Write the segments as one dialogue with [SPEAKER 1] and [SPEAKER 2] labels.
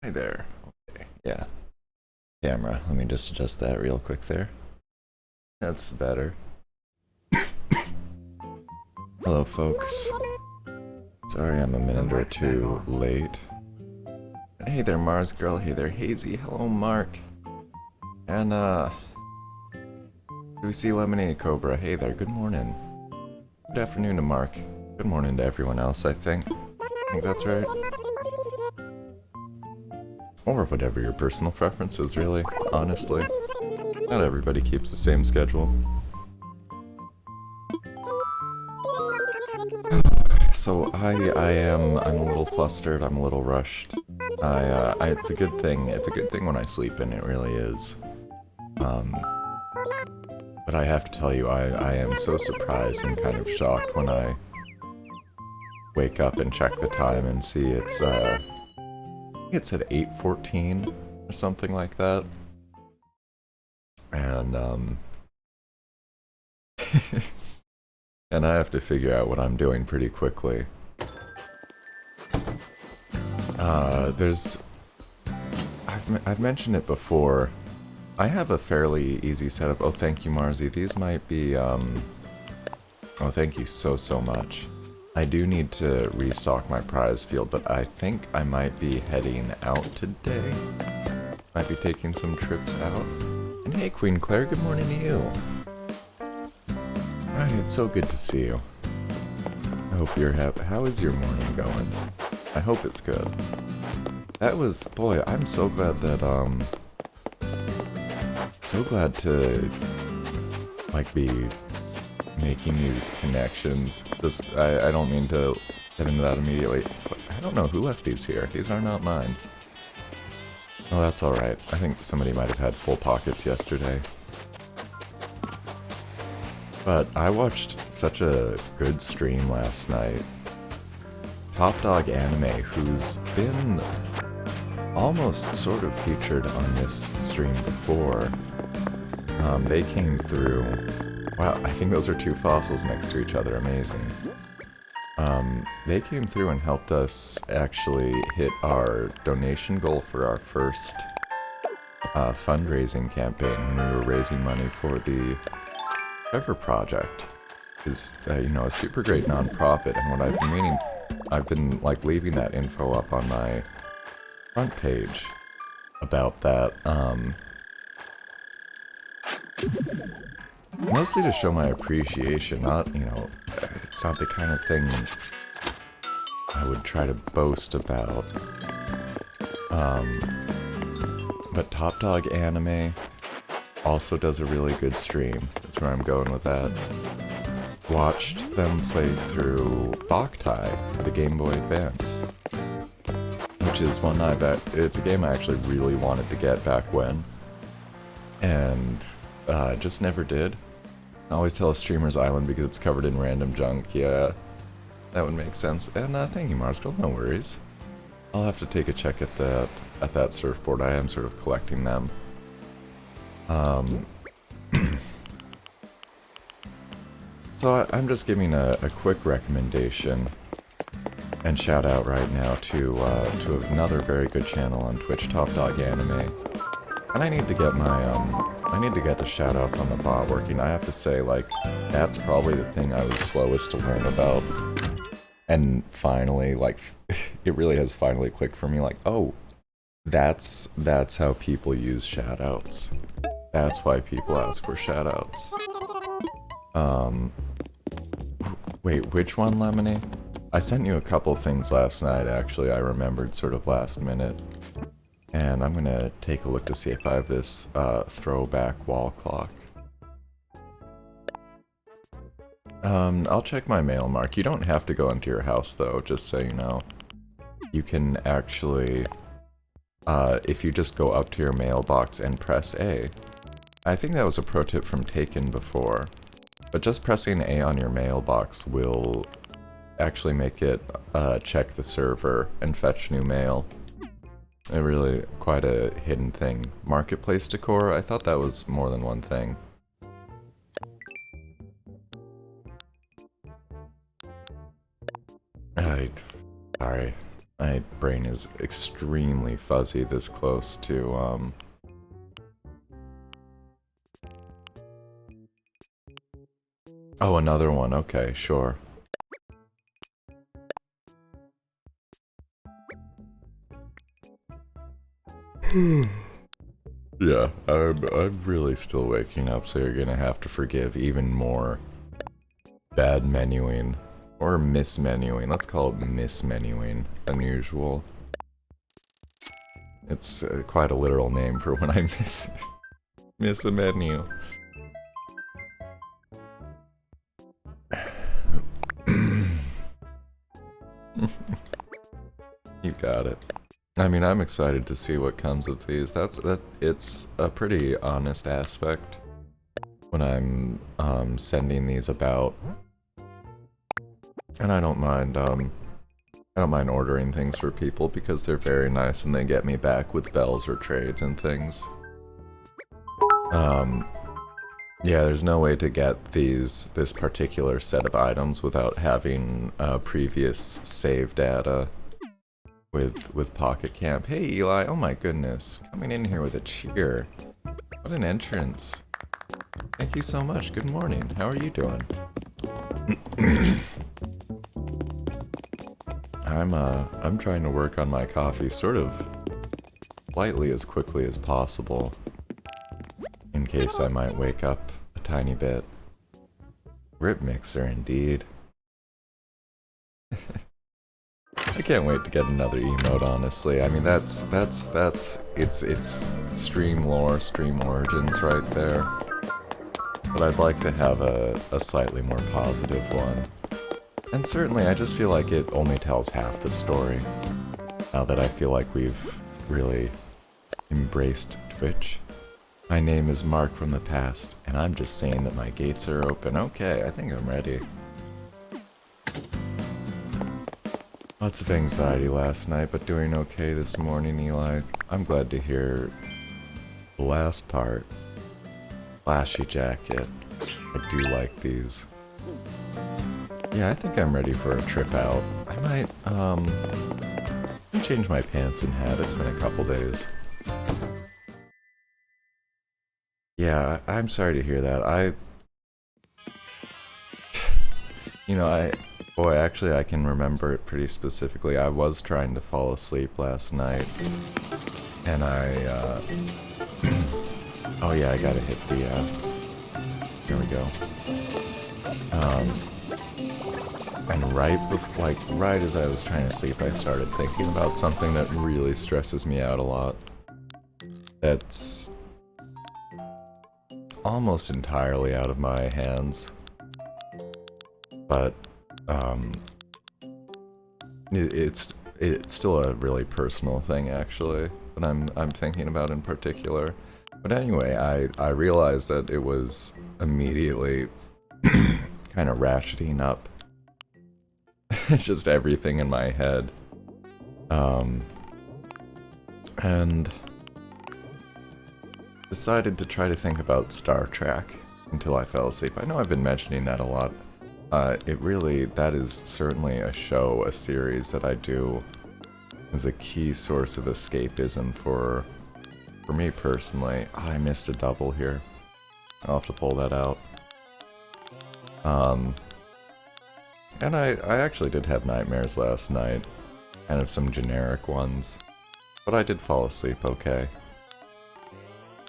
[SPEAKER 1] Hi there. Okay, yeah. Camera. Let me just adjust that real quick there. That's better. Hello, folks. Sorry I'm a minute or two late. Hey there, Mars Girl. Hey there, Hazy. Hello, Mark. And, do we see Lemonade Cobra? Hey there, good morning. Good afternoon to Mark. Good morning to everyone else, I think. I think that's right. Or whatever your personal preference is, really, honestly. Not everybody keeps the same schedule. So I'm a little flustered, I'm a little rushed. It's a good thing when I sleep in, it really is. But I have to tell you, I am so surprised and kind of shocked when I wake up and check the time and see it's at 8:14 or something like that. And, and I have to figure out what I'm doing pretty quickly. I've mentioned it before. I have a fairly easy setup. Oh, thank you, Marzi. These might be, oh, thank you so much. I do need to restock my prize field, but I think I might be heading out today. Might be taking some trips out. And hey, Queen Claire, good morning to you. Right, it's so good to see you. I hope you're happy. How is your morning going? I hope it's good. That was, boy, I'm so glad that, so glad to, like, be making these connections. Just, I don't mean to get into that immediately. But I don't know who left these here. These are not mine. Oh, that's alright. I think somebody might have had full pockets yesterday. But I watched such a good stream last night. Top Dog Anime, who's been almost sort of featured on this stream before. They came through. Wow, I think those are two fossils next to each other. Amazing. They came through and helped us actually hit our donation goal for our first fundraising campaign when we were raising money for the Trevor Project. Is you know, a super great nonprofit, and what I've been meaning, I've been like leaving that info up on my front page about that. Mostly to show my appreciation, not, you know, it's not the kind of thing I would try to boast about. But Top Dog Anime also does a really good stream. That's where I'm going with that. Watched them play through Boktai, the Game Boy Advance. Which is one it's a game I actually really wanted to get back when. And just never did. I always tell a streamer's island because it's covered in random junk. Yeah, that would make sense. And thank you, Marskull. No worries. I'll have to take a check at that surfboard. I am sort of collecting them. So I'm just giving a quick recommendation and shout out right now to another very good channel on Twitch, Top Dog Anime. And I need to get the shout outs on the bot working. I have to say, like, that's probably the thing I was slowest to learn about. And finally, like, it really has finally clicked for me, like, oh, that's how people use shout outs. That's why people ask for shout outs. Wait, which one, Lemony? I sent you a couple things last night, actually, I remembered sort of last minute. And I'm gonna take a look to see if I have this throwback wall clock. I'll check my mail, Mark. You don't have to go into your house, though, just so you know. You can actually, if you just go up to your mailbox and press A. I think that was a pro tip from Taken before. But just pressing A on your mailbox will actually make it check the server and fetch new mail. Really quite a hidden thing. Marketplace decor? I thought that was more than one thing. Sorry. My brain is extremely fuzzy this close to, Oh, another one. Okay, sure. Yeah, I'm really still waking up, so you're gonna have to forgive even more bad menuing. Or mismenuing. Let's call it mismenuing than usual. It's quite a literal name for when I miss a menu. You got it. I mean, I'm excited to see what comes with these. It's a pretty honest aspect when I'm sending these about. And I don't mind ordering things for people because they're very nice and they get me back with bells or trades and things. Yeah, there's no way to get this particular set of items without having previous save data with Pocket Camp. Hey Eli, oh my goodness, coming in here with a cheer. What an entrance. Thank you so much, good morning. How are you doing? I'm trying to work on my coffee sort of lightly as quickly as possible, in case I might wake up a tiny bit. Rip mixer, indeed. I can't wait to get another emote, honestly. I mean, it's stream lore, stream origins right there. But I'd like to have a slightly more positive one. And certainly, I just feel like it only tells half the story. Now that I feel like we've really embraced Twitch. My name is Mark from the past, and I'm just saying that my gates are open. Okay, I think I'm ready. Lots of anxiety last night, but doing okay this morning, Eli. I'm glad to hear the last part. Flashy jacket. I do like these. Yeah, I think I'm ready for a trip out. I might, change my pants and hat. It's been a couple days. Yeah, I'm sorry to hear that. Boy, actually I can remember it pretty specifically. I was trying to fall asleep last night, and oh yeah, I gotta hit the, here we go. And right as I was trying to sleep, I started thinking about something that really stresses me out a lot. That's almost entirely out of my hands. But, it's still a really personal thing, actually, that I'm thinking about in particular. But anyway, I realized that it was immediately kind of ratcheting up. It's just everything in my head. And decided to try to think about Star Trek until I fell asleep. I know I've been mentioning that a lot. That is certainly a show, a series that I do as a key source of escapism for me personally. Oh, I missed a double here. I'll have to pull that out. And I actually did have nightmares last night. Kind of some generic ones. But I did fall asleep okay.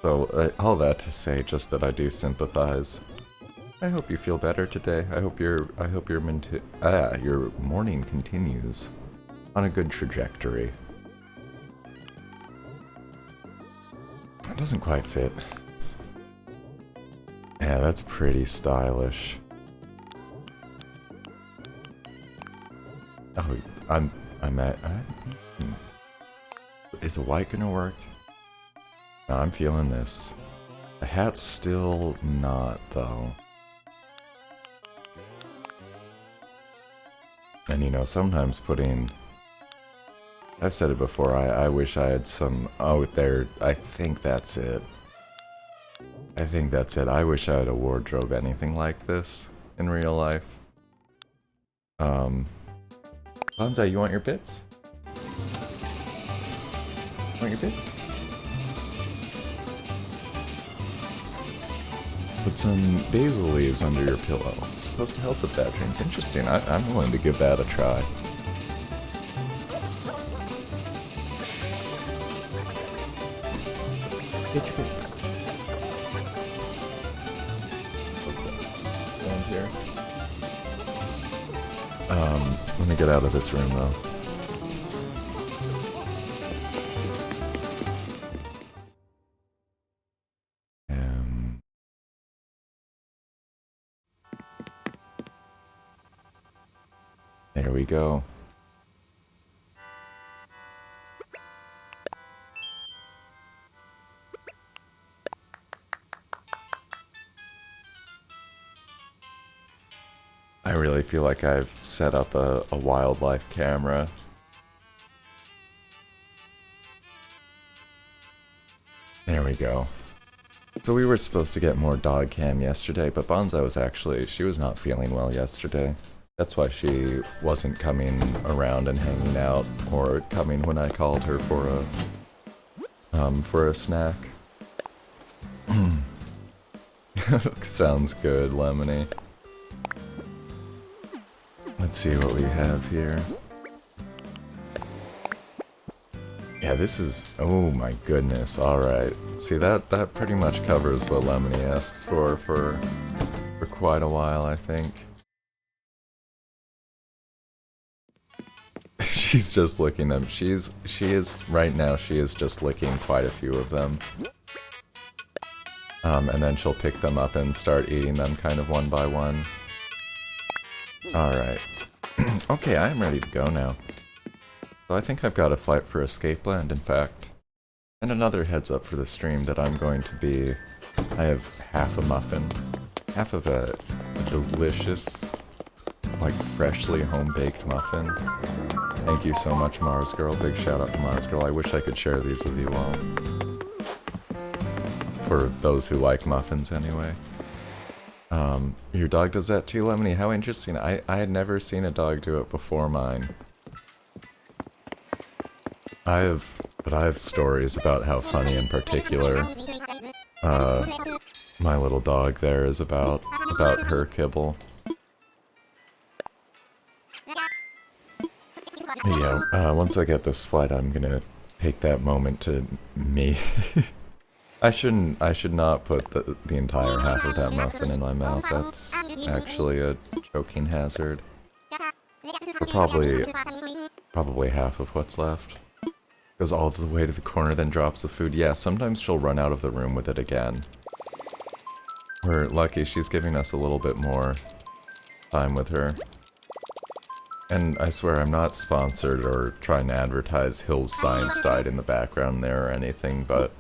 [SPEAKER 1] So, all that to say just that I do sympathize. I hope you feel better today. I hope your morning continues on a good trajectory. It doesn't quite fit. Yeah, that's pretty stylish. Oh, is a white gonna work? No, I'm feeling this. The hat's still not, though. And you know, sometimes I've said it before, I wish I had some... Oh, there, I think that's it. I think that's it. I wish I had a wardrobe anything like this in real life. Banzai, you want your bits? Want your bits? Put some basil leaves under your pillow. It's supposed to help with bad dreams. Interesting. I'm willing to give that a try. Get your bits. What's that? Around here? Let me get out of this room though. There we go. I really feel like I've set up a wildlife camera. There we go. So we were supposed to get more dog cam yesterday, but Bonsai was actually, she was not feeling well yesterday. That's why she wasn't coming around and hanging out, or coming when I called her for a snack. Sounds good, Lemony. Let's see what we have here. Yeah, this is... oh my goodness, alright. See, that pretty much covers what Lemony asks for quite a while, I think. She's just licking them. She is, right now, she is just licking quite a few of them. And then she'll pick them up and start eating them kind of one by one. Alright. Okay, I'm ready to go now. So I think I've got a flight for Escape Land, in fact. And another heads up for the stream that I'm going to be... I have half a muffin. Half of a delicious, like, freshly home-baked muffin. Thank you so much, Mars Girl. Big shout out to Mars Girl. I wish I could share these with you all. For those who like muffins, anyway. Your dog does that too, Lemony? How interesting. I had never seen a dog do it before mine. I have stories about how funny in particular my little dog there is about her kibble. Yeah, once I get this flight, I'm gonna take that moment to me. I should not put the entire half of that muffin in my mouth. That's actually a choking hazard. Or probably half of what's left. Goes all the way to the corner, then drops the food. Yeah, sometimes she'll run out of the room with it again. We're lucky she's giving us a little bit more time with her. And I swear I'm not sponsored or trying to advertise Hill's Science Diet in the background there or anything, but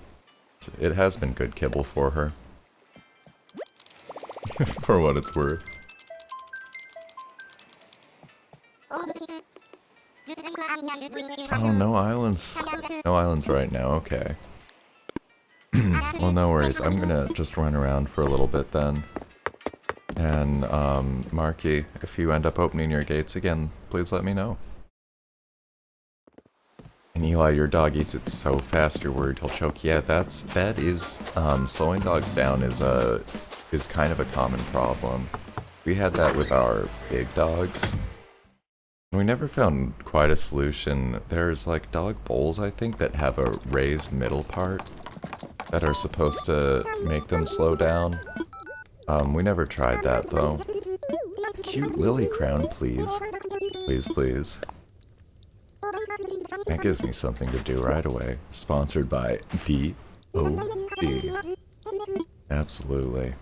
[SPEAKER 1] it has been good kibble for her. For what it's worth. Oh, no islands. No islands right now, okay. Well, no worries. I'm gonna just run around for a little bit then. And, Marky, if you end up opening your gates again, please let me know. And Eli, your dog eats it so fast you're worried he'll choke. Yeah, that is, slowing dogs down is kind of a common problem. We had that with our big dogs. We never found quite a solution. There's like dog bowls, I think, that have a raised middle part that are supposed to make them slow down. We never tried that though. Cute lily crown, please. Please, please. That gives me something to do right away. Sponsored by D.O.D. Absolutely.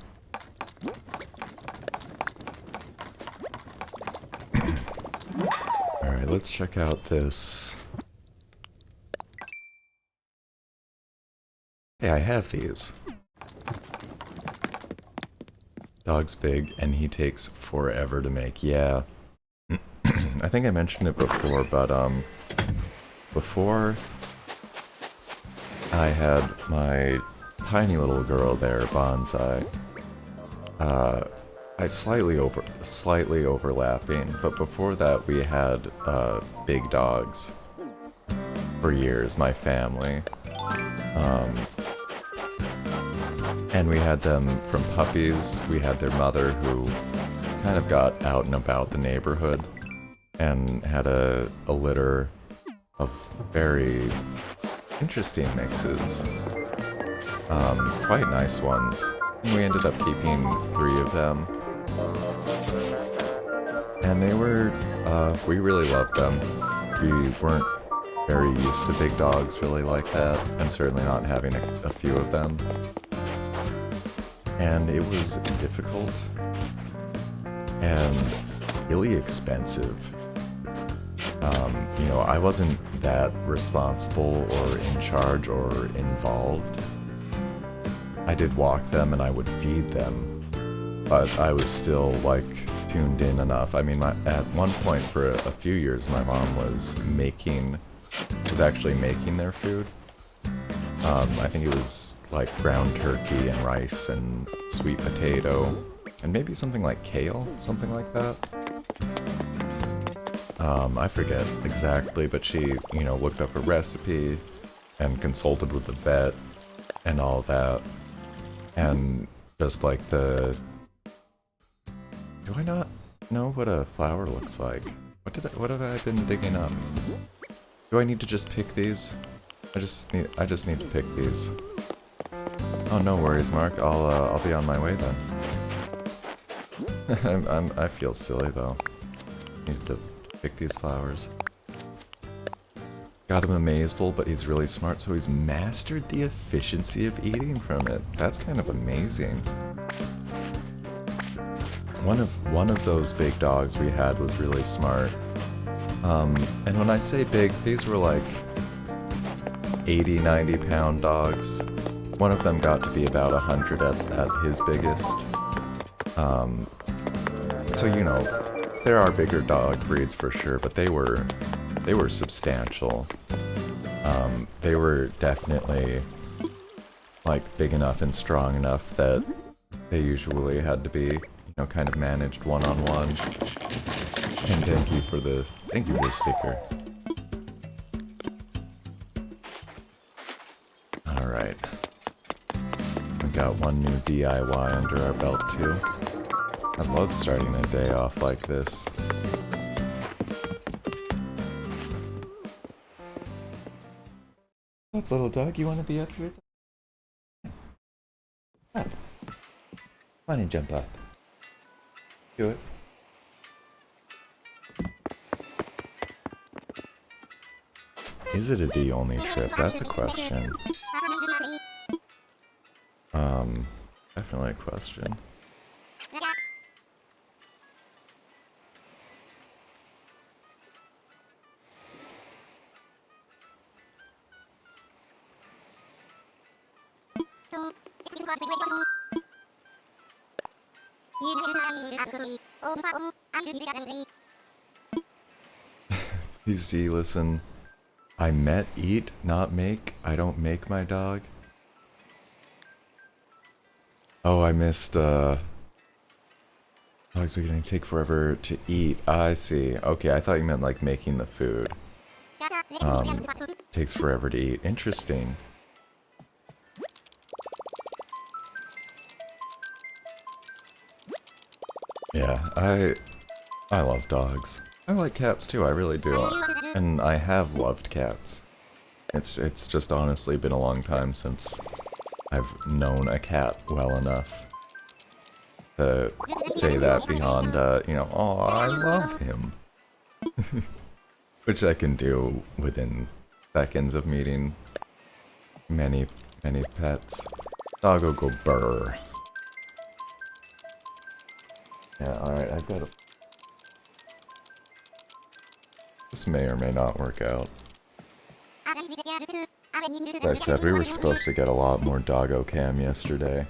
[SPEAKER 1] Alright, let's check out this. Hey, I have these. Dog's big, and he takes forever to make. Yeah. I think I mentioned it before, but, before I had my tiny little girl there, Bonsai, I slightly overlapping, but before that we had, big dogs. for years, my family. And we had them from puppies. We had their mother who kind of got out and about the neighborhood and had a litter of very interesting mixes. Quite nice ones. And we ended up keeping 3 of them. And they were, we really loved them. We weren't very used to big dogs really like that, and certainly not having a few of them. And it was difficult and really expensive. You know, I wasn't that responsible or in charge or involved. I did walk them and I would feed them, but I was still like tuned in enough. I mean, at one point for a few years, my mom was actually making their food. I think it was like ground turkey and rice and sweet potato and maybe something like kale, something like that. I forget exactly, but she, you know, looked up a recipe and consulted with the vet and all that. And just like do I not know what a flower looks like? What have I been digging up? Do I need to just pick these? I just need to pick these. Oh, no worries, Mark. I'll be on my way then. I feel silly though. Need to pick these flowers. Got him amazable, but he's really smart, so he's mastered the efficiency of eating from it. That's kind of amazing. One of those big dogs we had was really smart. And when I say big, these were like 80, 90 pound dogs. One of them got to be about 100 at his biggest. So, you know, there are bigger dog breeds for sure, but they were substantial. They were definitely like big enough and strong enough that they usually had to be, you know, kind of managed one-on-one. And thank you for the sticker. Alright. We got one new DIY under our belt too. I love starting a day off like this. What's up, little dog? You want to be up here? Up. Why don't you jump up? Do it. Is it a D-only trip? That's a question. Definitely a question. Please D, listen. I met eat, not make. I don't make my dog. Oh, I missed, dogs beginning to take forever to eat. I see. Okay, I thought you meant like making the food. Takes forever to eat. Interesting. Yeah, I love dogs. I like cats too, I really do. And I have loved cats. It's just honestly been a long time since I've known a cat well enough to say that beyond, you know, oh, I love him. Which I can do within seconds of meeting many pets. Dog'll go burr. Yeah, alright, I've got a... This may or may not work out. As I said, we were supposed to get a lot more doggo cam yesterday.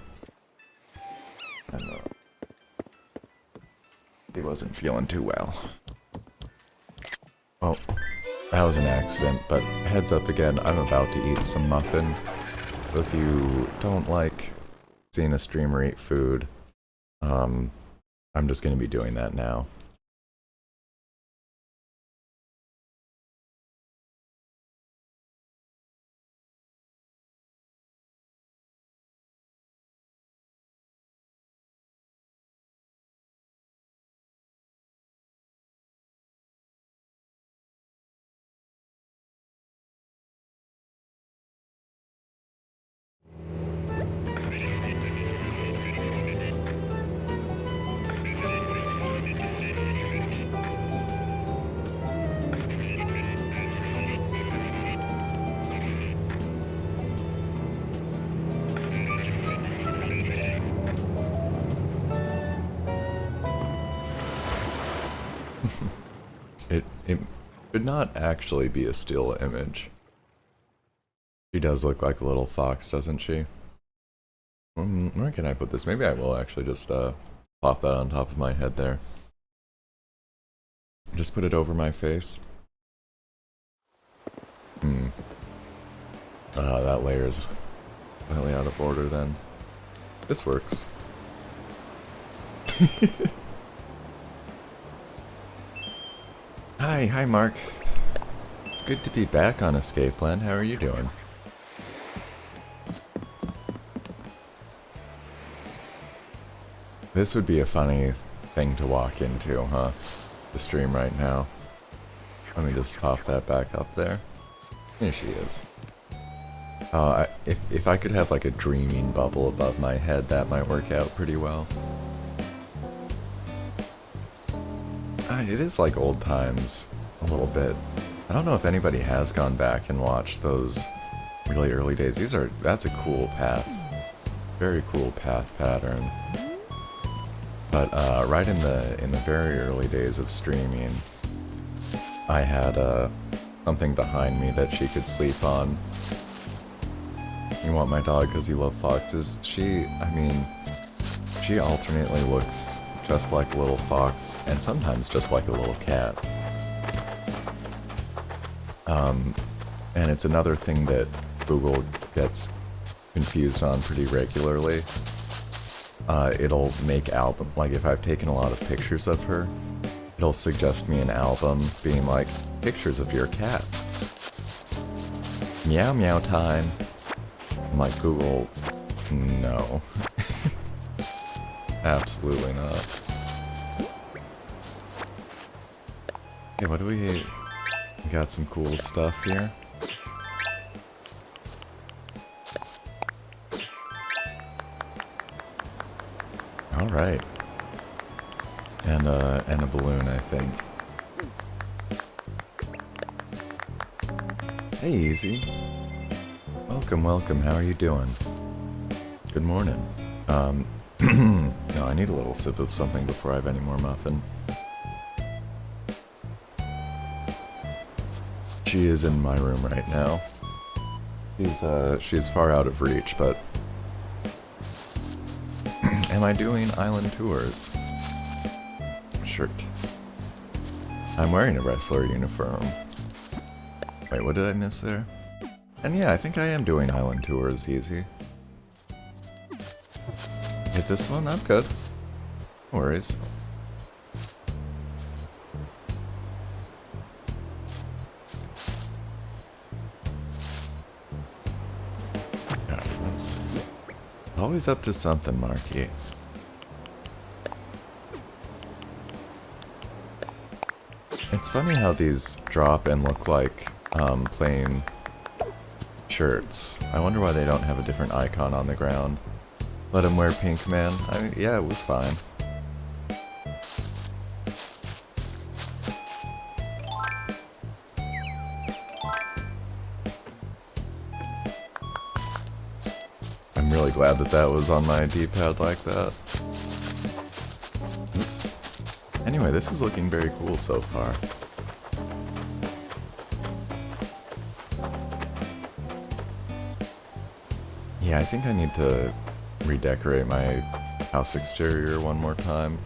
[SPEAKER 1] And, he wasn't feeling too well. Well, that was an accident, but heads up again, I'm about to eat some muffin. So if you don't like seeing a streamer eat food, I'm just gonna be doing that now. It should not actually be a still image. She does look like a little fox, doesn't she? Where can I put this? Maybe I will actually just pop that on top of my head there. Just put it over my face. That layer's slightly out of order then. This works. Hi Mark. It's good to be back on Escape Land. How are you doing? This would be a funny thing to walk into, huh? The stream right now. Let me just pop that back up there. Here she is. If I could have like a dreaming bubble above my head, that might work out pretty well. It is like old times, a little bit. I don't know if anybody has gone back and watched those really early days. That's a cool path. Very cool path pattern. But right in the very early days of streaming, I had something behind me that she could sleep on. You want my dog because you love foxes? She alternately looks just like a little fox and sometimes just like a little cat. And it's another thing that Google gets confused on pretty regularly. It'll make album, like if I've taken a lot of pictures of her, it'll suggest me an album being like, pictures of your cat. Meow meow time. I'm like, Google, no. Absolutely not. Okay, what do we got some cool stuff here. Alright. And a balloon, I think. Hey, Easy. Welcome, welcome. How are you doing? Good morning. No, I need a little sip of something before I have any more muffin. She is in my room right now. She's far out of reach, but... Am I doing island tours? Shirt. I'm wearing a wrestler uniform. Wait, what did I miss there? And yeah, I think I am doing island tours, Easy. Hit this one? I'm good. No worries. Alright, that's always up to something, Marky. It's funny how these drop and look like plain shirts. I wonder why they don't have a different icon on the ground. Let him wear pink, man. I mean, yeah, it was fine. I'm really glad that that was on my D-pad like that. Oops. Anyway, this is looking very cool so far. Yeah, I think I need to redecorate my house exterior one more time.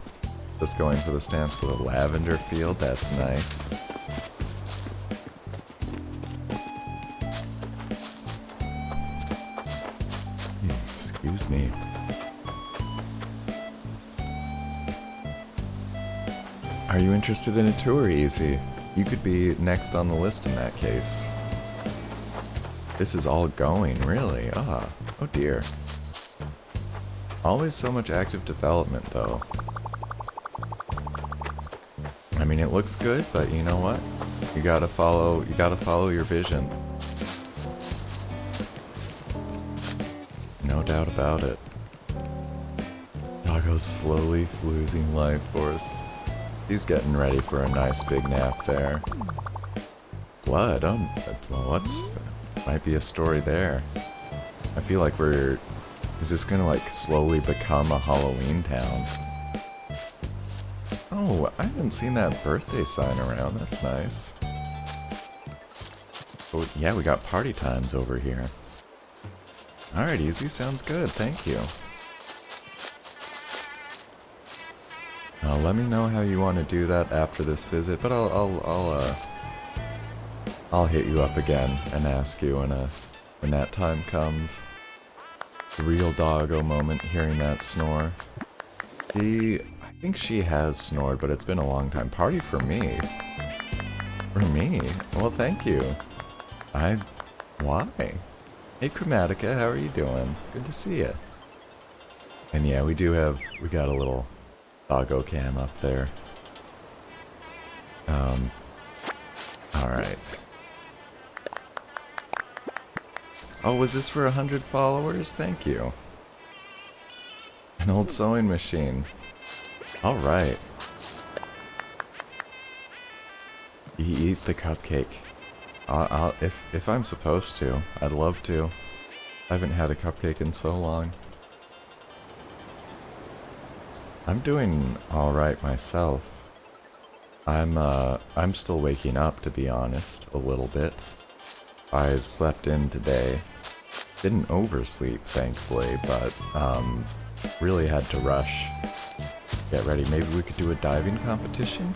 [SPEAKER 1] Just going for the stamps of the lavender field, that's nice. Excuse me. Are you interested in a tour, Easy? You could be next on the list in that case. This is all going, really? Ah, oh dear. Always so much active development, though. I mean, it looks good, but you know what? You gotta follow your vision. No doubt about it. Doggo's slowly losing life force. He's getting ready for a nice big nap there. Blood, well, might be a story there. I feel like is this gonna like slowly become a Halloween town? Oh Oh, I haven't seen that birthday sign around. That's nice. Oh, yeah, we got party times over here. Alright, easy. Sounds good. Thank you. Let me know how you want to do that after this visit, but I'll hit you up again and ask you when that time comes. The real doggo moment, hearing that snore. I think she has snored, but it's been a long time. Party for me. For me? Well, thank you. Why? Hey, Chromatica, how are you doing? Good to see you. And yeah, we got a little doggo cam up there. Alright. Oh, was this for 100 followers? Thank you. An old sewing machine. Alright. You eat the cupcake. If I'm supposed to, I'd love to. I haven't had a cupcake in so long. I'm doing alright myself. I'm still waking up, to be honest, a little bit. I slept in today. Didn't oversleep, thankfully, but, really had to rush. Get ready. Maybe we could do a diving competition?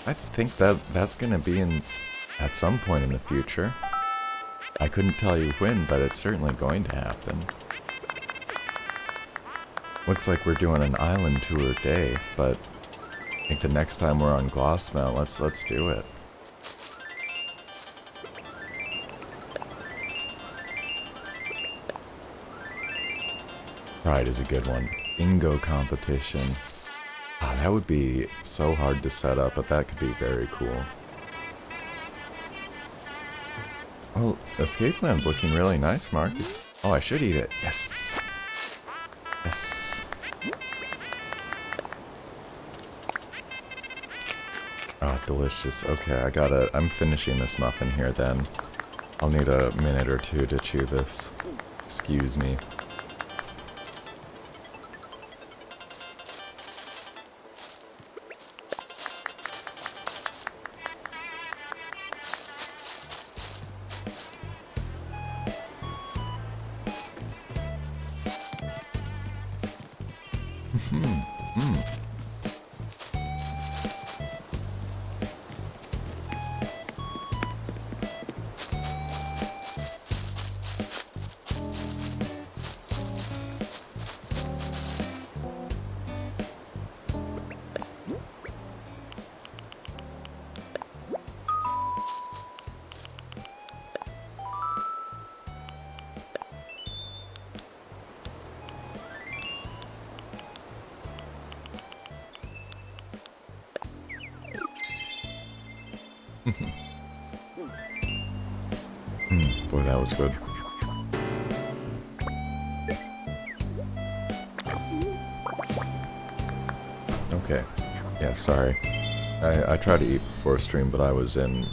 [SPEAKER 1] I think that's gonna be at some point in the future. I couldn't tell you when, but it's certainly going to happen. Looks like we're doing an island tour day, but I think the next time we're on Glossmount, let's do it. Pride is a good one. Bingo competition. Ah, that would be so hard to set up, but that could be very cool. Oh, Escape Land's looking really nice, Mark. Oh, I should eat it. Yes. Yes. Oh, delicious. Okay, I'm finishing this muffin here then. I'll need a minute or two to chew this. Excuse me. Boy, that was good. Okay. Yeah, sorry. I tried to eat before stream, but I was in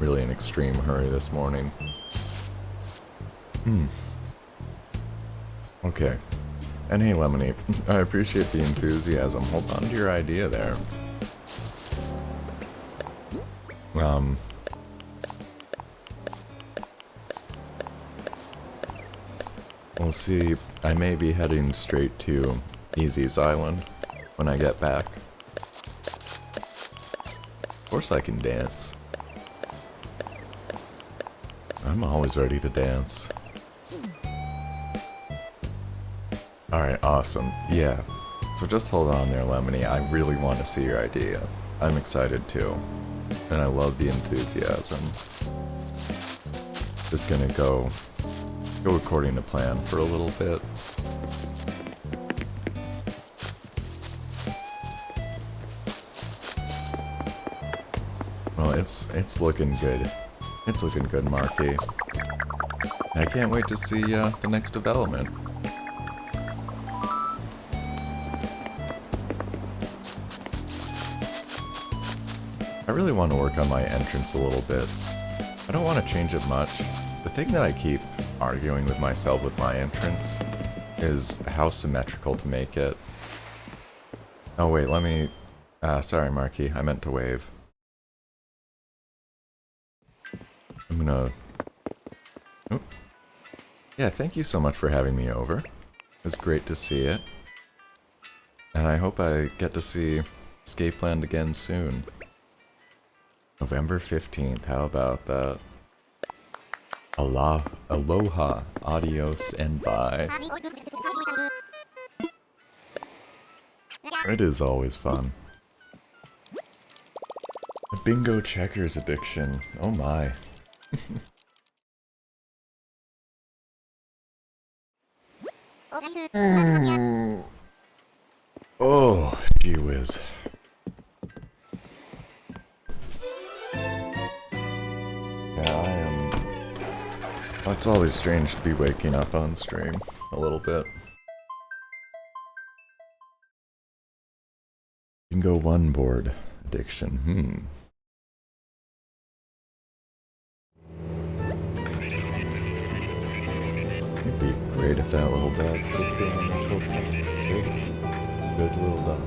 [SPEAKER 1] really an extreme hurry this morning. Okay. And hey, Lemony, I appreciate the enthusiasm. Hold on to your idea there. We'll see. I may be heading straight to Easy's Island when I get back. Of course I can dance. I'm always ready to dance. Alright, awesome. Yeah. So just hold on there, Lemony. I really want to see your idea. I'm excited too. And I love the enthusiasm. Just gonna go according to plan for a little bit. Well, it's looking good. It's looking good, Marky. I can't wait to see the next development. I really want to work on my entrance a little bit. I don't want to change it much. The thing that I keep arguing with myself with my entrance is how symmetrical to make it. Oh wait, let me Sorry, Marky. I meant to wave. I'm gonna... Oh. Yeah, thank you so much for having me over. It was great to see it. And I hope I get to see Escapeland again soon. November 15th, how about that? Aloha, adios, and bye. It is always fun. A bingo checkers addiction. Oh my. Oh, gee whiz. It's always strange to be waking up on stream a little bit. Bingo one board addiction. It'd be great if that little dog sits in on this whole thing. Good little dog.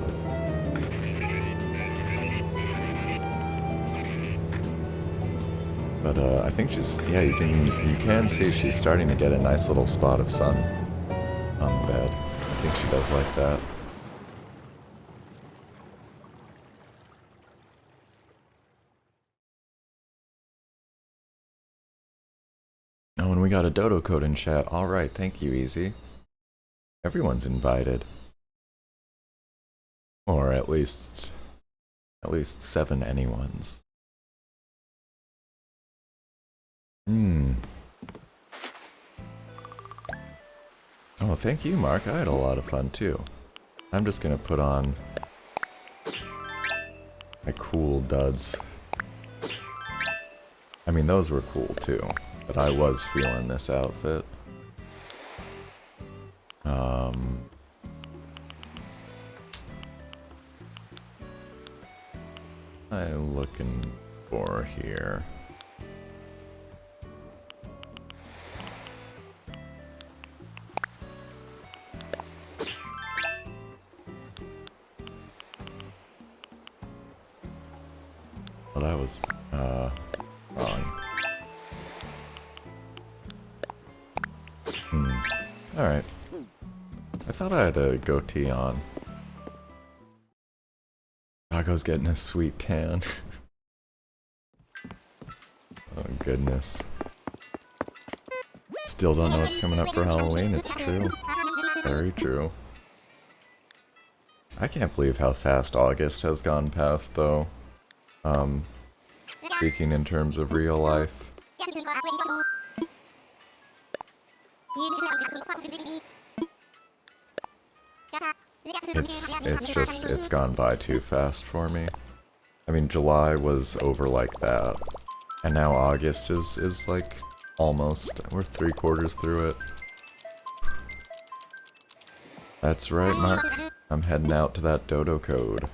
[SPEAKER 1] But I think she's, yeah, you can see she's starting to get a nice little spot of sun on the bed. I think she does like that. Oh, and we got a dodo code in chat. Alright, thank you, Easy. Everyone's invited. Or at least 7 anyones. Oh, thank you, Mark. I had a lot of fun, too. I'm just gonna put on my cool duds. I mean, those were cool, too. But I was feeling this outfit. I'm looking for here. Well, that was, wrong. Alright. I thought I had a goatee on. Doggo's getting a sweet tan. Oh, goodness. Still don't know what's coming up for Halloween, it's true. Very true. I can't believe how fast August has gone past, though. Speaking in terms of real life. It's gone by too fast for me. I mean, July was over like that. And now August is like almost, we're 3/4 through it. That's right, Mark. I'm heading out to that dodo code.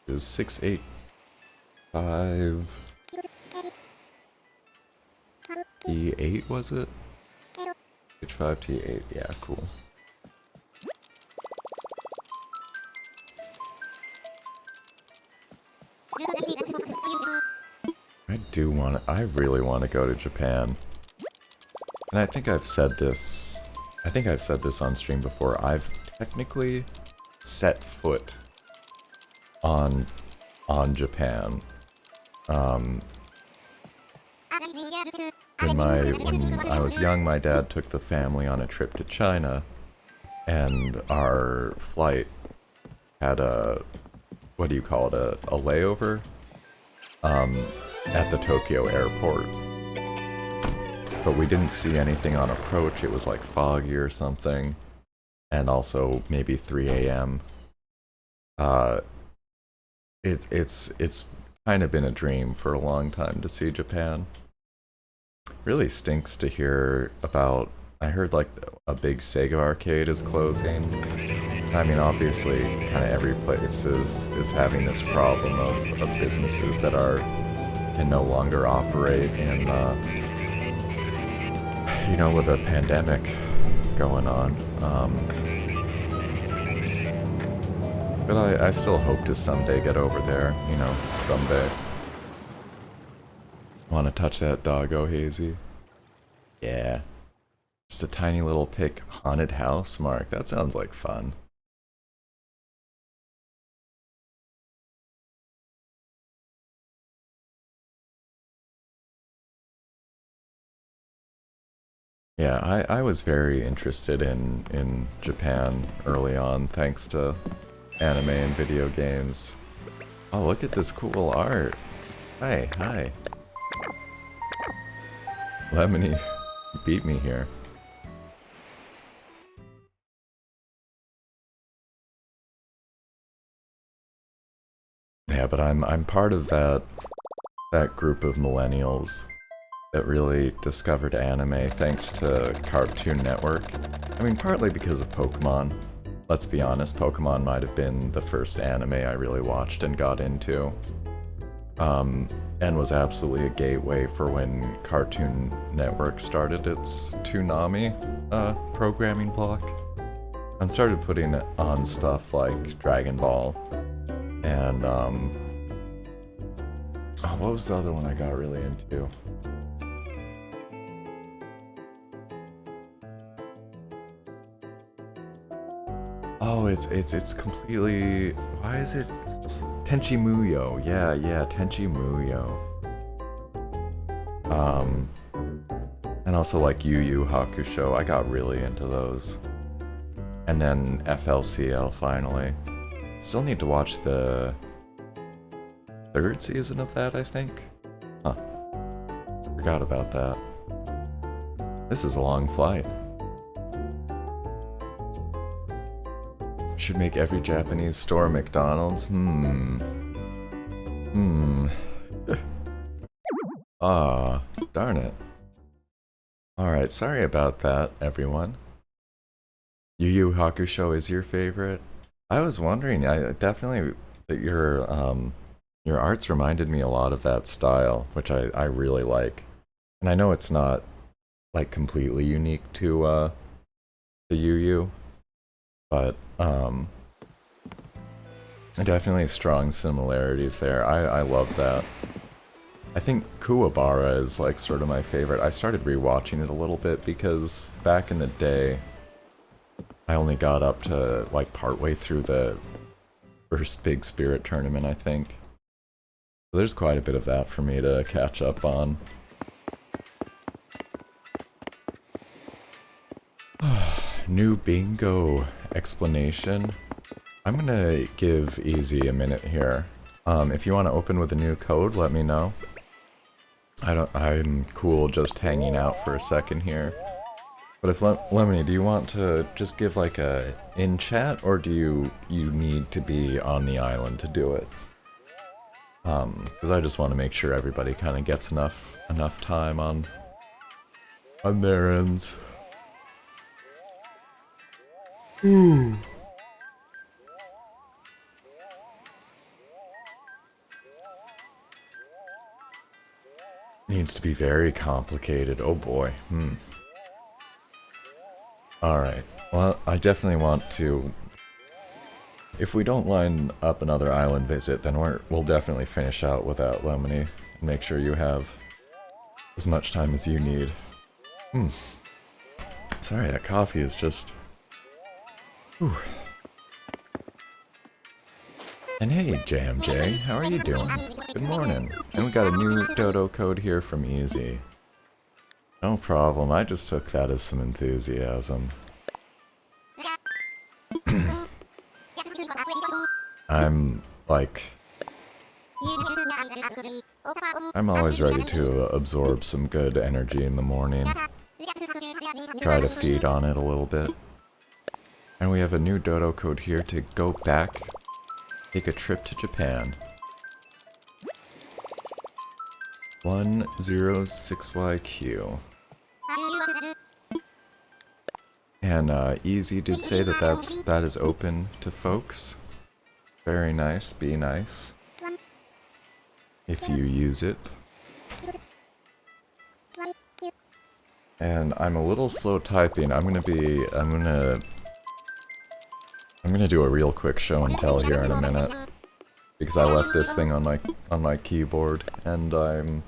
[SPEAKER 1] Is 685 T8, was it? H5 T8, yeah, cool. I really want to go to Japan. And I think I've said this on stream before. I've technically set foot on Japan. When I was young, my dad took the family on a trip to China, and our flight had a, what do you call it, a layover at the Tokyo airport. But we didn't see anything on approach. It was like foggy or something, and also maybe 3 a.m. It's kind of been a dream for a long time to see Japan. Really stinks to hear about. I heard like a big Sega arcade is closing. I mean, obviously, kind of every place is having this problem of businesses that can no longer operate in You know, with a pandemic going on, but I still hope to someday get over there, you know, someday. Wanna touch that doggo, Hazy? Yeah. Just a tiny little pick haunted house, Mark. That sounds like fun. Yeah, I was very interested in Japan early on, thanks to anime and video games. Oh, look at this cool art. Hi, hi. Lemony, you beat me here. Yeah, but I'm part of that group of millennials that really discovered anime thanks to Cartoon Network. I mean, partly because of Pokemon. Let's be honest, Pokemon might have been the first anime I really watched and got into. And was absolutely a gateway for when Cartoon Network started its Toonami programming block. And started putting it on stuff like Dragon Ball and oh, what was the other one I got really into? Oh, it's completely. Why is it Tenchi Muyo? Yeah, Tenchi Muyo. And also like Yu Yu Hakusho. I got really into those. And then FLCL finally. Still need to watch the third season of that, I think. Huh. Forgot about that. This is a long flight. Should make every Japanese store McDonald's? Ah, darn it. Alright, sorry about that, everyone. Yu Yu Hakusho is your favorite? I was wondering, I definitely, that your arts reminded me a lot of that style, which I really like. And I know it's not, like, completely unique to, the Yu Yu, but, definitely strong similarities there. I love that. I think Kuwabara is, like, sort of my favorite. I started rewatching it a little bit because back in the day, I only got up to, like, partway through the first Big Spirit tournament, I think. So there's quite a bit of that for me to catch up on. New bingo explanation. I'm gonna give Easy a minute here. If you want to open with a new code, let me know. I'm cool just hanging out for a second here. But if Lemony, do you want to just give like a in chat, or do you need to be on the island to do it? Because I just want to make sure everybody kind of gets enough time on their ends. Needs to be very complicated. Oh boy. Alright. Well, I definitely want to. If we don't line up another island visit, then we'll definitely finish out without Lemony. And make sure you have as much time as you need. Sorry, that coffee is just. Whew. And hey, Jam J, how are you doing? Good morning. And we got a new dodo code here from Easy. No problem, I just took that as some enthusiasm. I'm, like... I'm always ready to absorb some good energy in the morning. Try to feed on it a little bit. And we have a new dodo code here to go back, take a trip to Japan. 106YQ. And Easy did say that is open to folks. Very nice, be nice. If you use it. And I'm a little slow typing. I'm gonna do a real quick show and tell here in a minute. Because I left this thing on my keyboard and I'm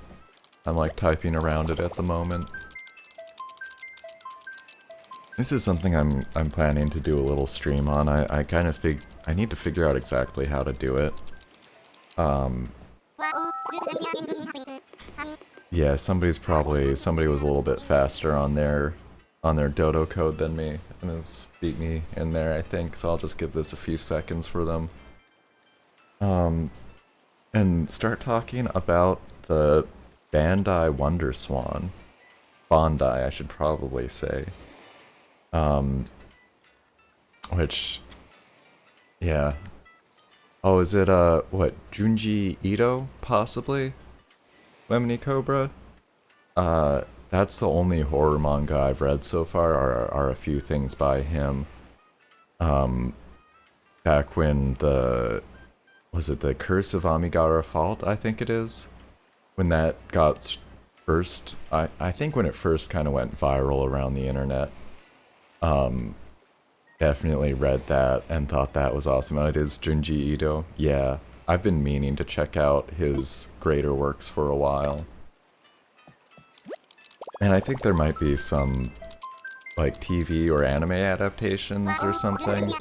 [SPEAKER 1] like typing around it at the moment. This is something I'm planning to do a little stream on. I kind of I need to figure out exactly how to do it. Yeah, somebody was a little bit faster on their dodo code than me and has beat me in there, I think, so I'll just give this a few seconds for them. And start talking about the Bandai Wonderswan. Bondi, I should probably say. Which, yeah. Oh, is it, what, Junji Ito, possibly? Lemony Cobra? That's the only horror manga I've read so far, are a few things by him. Back when was it the Curse of Amigara Fault, I think it is? When that got first, I think when it first kind of went viral around the internet. Definitely read that and thought that was awesome. Oh, it is Junji Ito? Yeah. I've been meaning to check out his greater works for a while. And I think there might be some, like, TV or anime adaptations or something.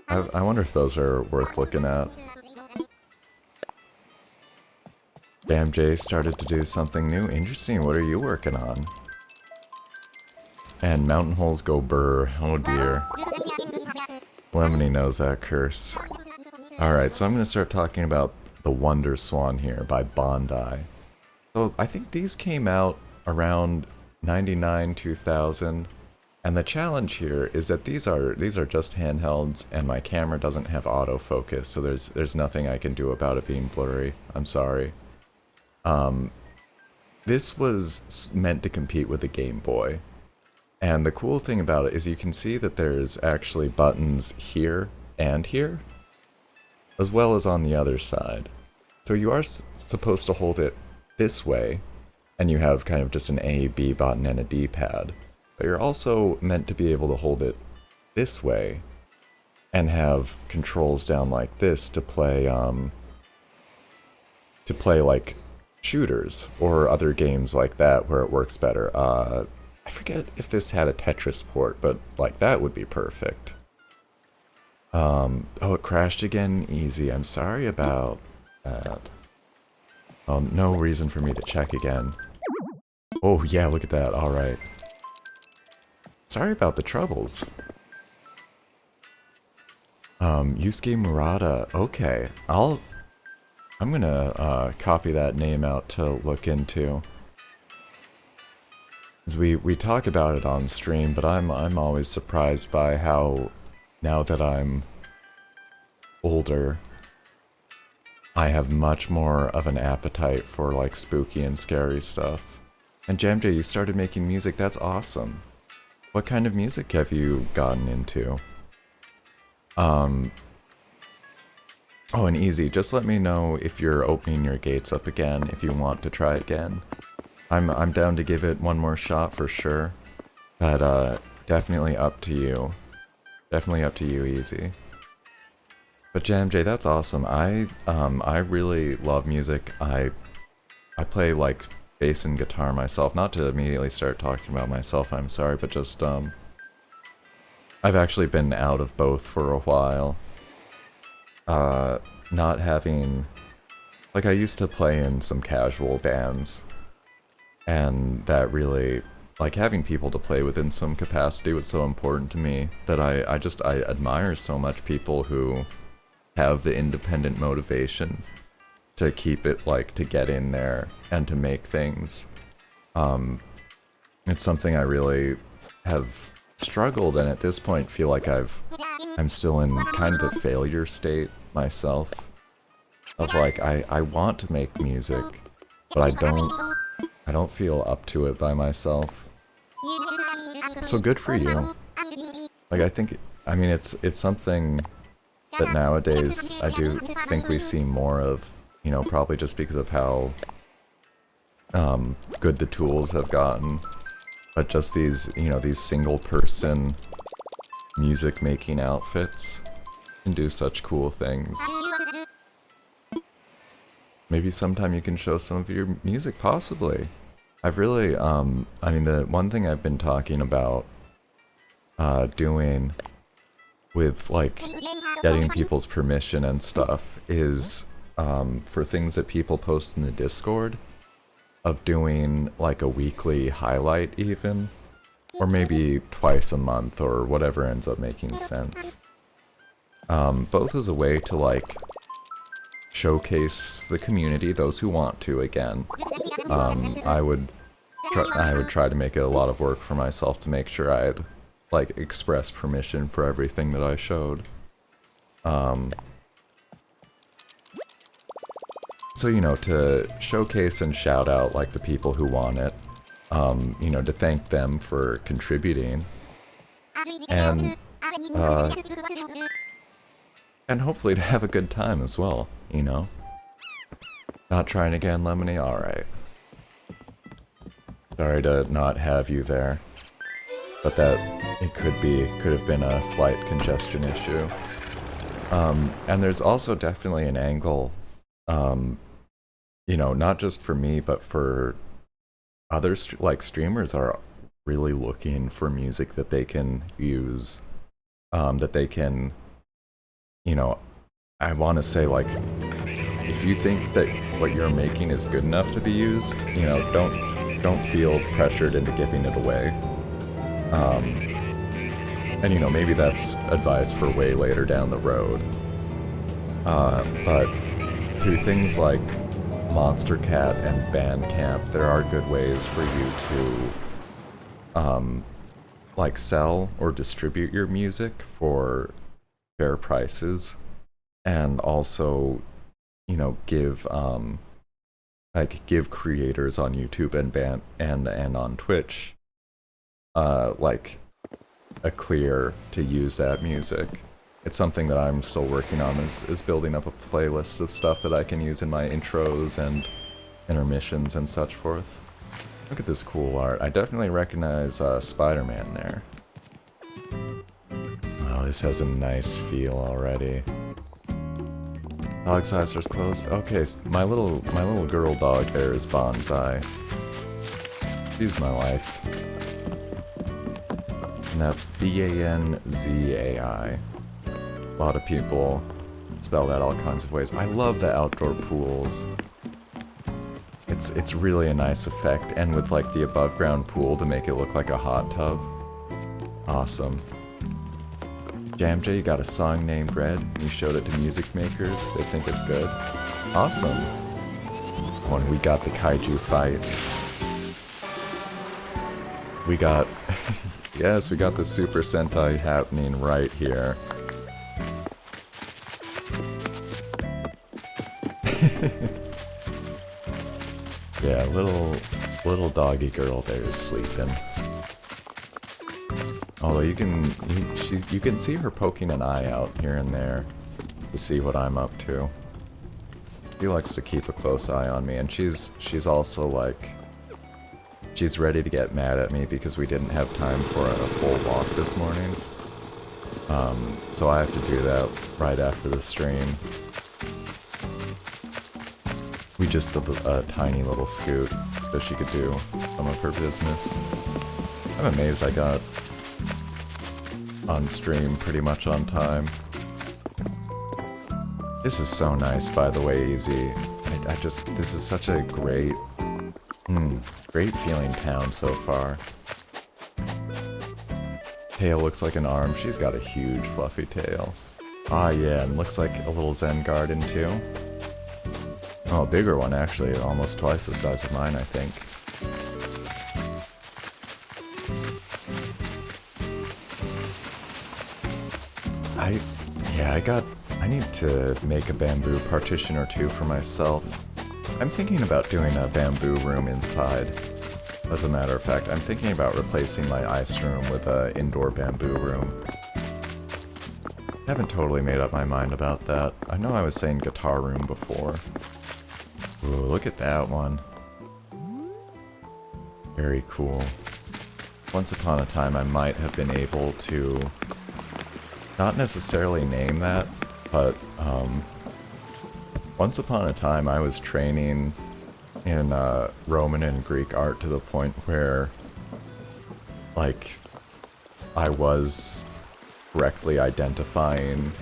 [SPEAKER 1] I wonder if those are worth looking at. Damn, Jay started to do something new. Interesting, what are you working on? And mountain holes go burr. Oh dear. Lemony knows that curse. Alright, so I'm going to start talking about The Wonder Swan here by Bondi. So I think these came out around 99, 2000. And the challenge here is that these are just handhelds and my camera doesn't have autofocus, so there's nothing I can do about it being blurry. I'm sorry. This was meant to compete with the Game Boy. And the cool thing about it is you can see that there's actually buttons here and here, as well as on the other side. So you are supposed to hold it this way, and you have kind of just an A, B button and a D-pad. But you're also meant to be able to hold it this way, and have controls down like this to play like shooters, or other games like that where it works better. I forget if this had a Tetris port, but like that would be perfect. Oh, it crashed again? Easy. I'm sorry about that. No reason for me to check again. Oh yeah, look at that. Alright. Sorry about the troubles. Yusuke Murata. Okay. I'm gonna copy that name out to look into. We talk about it on stream, but I'm always surprised by how, now that I'm older, I have much more of an appetite for like spooky and scary stuff. And JamJ, you started making music, that's awesome. What kind of music have you gotten into? Oh, and easy, just let me know if you're opening your gates up again, if you want to try again. I'm down to give it one more shot for sure, but definitely up to you. Definitely up to you, Easy. But JamJ, that's awesome. I really love music. I play like bass and guitar myself. Not to immediately start talking about myself, I'm sorry, but just I've actually been out of both for a while. Not having, like, I used to play in some casual bands. And that really, like, having people to play with in some capacity was so important to me that I admire so much people who have the independent motivation to keep it, like, to get in there and to make things. It's something I really have struggled, and at this point feel like I'm still in kind of a failure state myself. Of like, I want to make music, but I don't feel up to it by myself. So good for you. Like, I mean, it's something that nowadays I do think we see more of, you know, probably just because of how good the tools have gotten. But just these, you know, these single person music making outfits can do such cool things. Maybe sometime you can show some of your music, possibly. I've really, I mean, the one thing I've been talking about doing with, like, getting people's permission and stuff is for things that people post in the Discord, of doing, like, a weekly highlight even, or maybe twice a month, or whatever ends up making sense. Both as a way to, like, showcase the community, those who want to, again. I would try to make it a lot of work for myself to make sure I'd, like, express permission for everything that I showed. So, you know, to showcase and shout out, like, the people who want it, you know, to thank them for contributing, and hopefully to have a good time as well, you know? Not trying again, Lemony? Alright. Sorry to not have you there, but that, it could have been a flight congestion issue. And there's also definitely an angle, you know, not just for me, but for other, like, streamers are really looking for music that they can use, that they can, you know, I want to say, like, if you think that what you're making is good enough to be used, you know, don't feel pressured into giving it away. And, you know, maybe that's advice for way later down the road. But through things like Monster Cat and Bandcamp, there are good ways for you to, like, sell or distribute your music for fair prices, and also, you know, give, like, give creators on YouTube and on Twitch, like, a clear to use that music. It's something that I'm still working on, is building up a playlist of stuff that I can use in my intros and intermissions and such forth. Look at this cool art. I definitely recognize Spider-Man there. Oh, this has a nice feel already. Dog sizer's closed. Okay, my little girl dog there is Bonsai. She's my life. And that's B-A-N-Z-A-I. A lot of people spell that all kinds of ways. I love the outdoor pools. It's really a nice effect, and with, like, the above ground pool to make it look like a hot tub. Awesome. JamJ, you got a song named Red, and you showed it to music makers. They think it's good. Awesome. Oh, and we got the kaiju fight. We got... yes, we got the Super Sentai happening right here. Yeah, little doggy girl there is sleeping. Although you can see her poking an eye out here and there to see what I'm up to. She likes to keep a close eye on me, and she's also, like, she's ready to get mad at me because we didn't have time for a full walk this morning. So I have to do that right after the stream. We just did a tiny little scoot so she could do some of her business. I'm amazed I got on stream pretty much on time. This is so nice, by the way, Easy. This is such a great feeling town so far. Tail looks like an arm. She's got a huge fluffy tail. Ah, yeah, and looks like a little Zen garden too. Oh, a bigger one actually, almost twice the size of mine, I think. I need to make a bamboo partition or two for myself. I'm thinking about doing a bamboo room inside. As a matter of fact, I'm thinking about replacing my ice room with an indoor bamboo room. I haven't totally made up my mind about that. I know I was saying guitar room before. Ooh, look at that one. Very cool. once upon a time I might have been able to not necessarily name that, but once upon a time I was training in Roman and Greek art to the point where, like, I was correctly identifying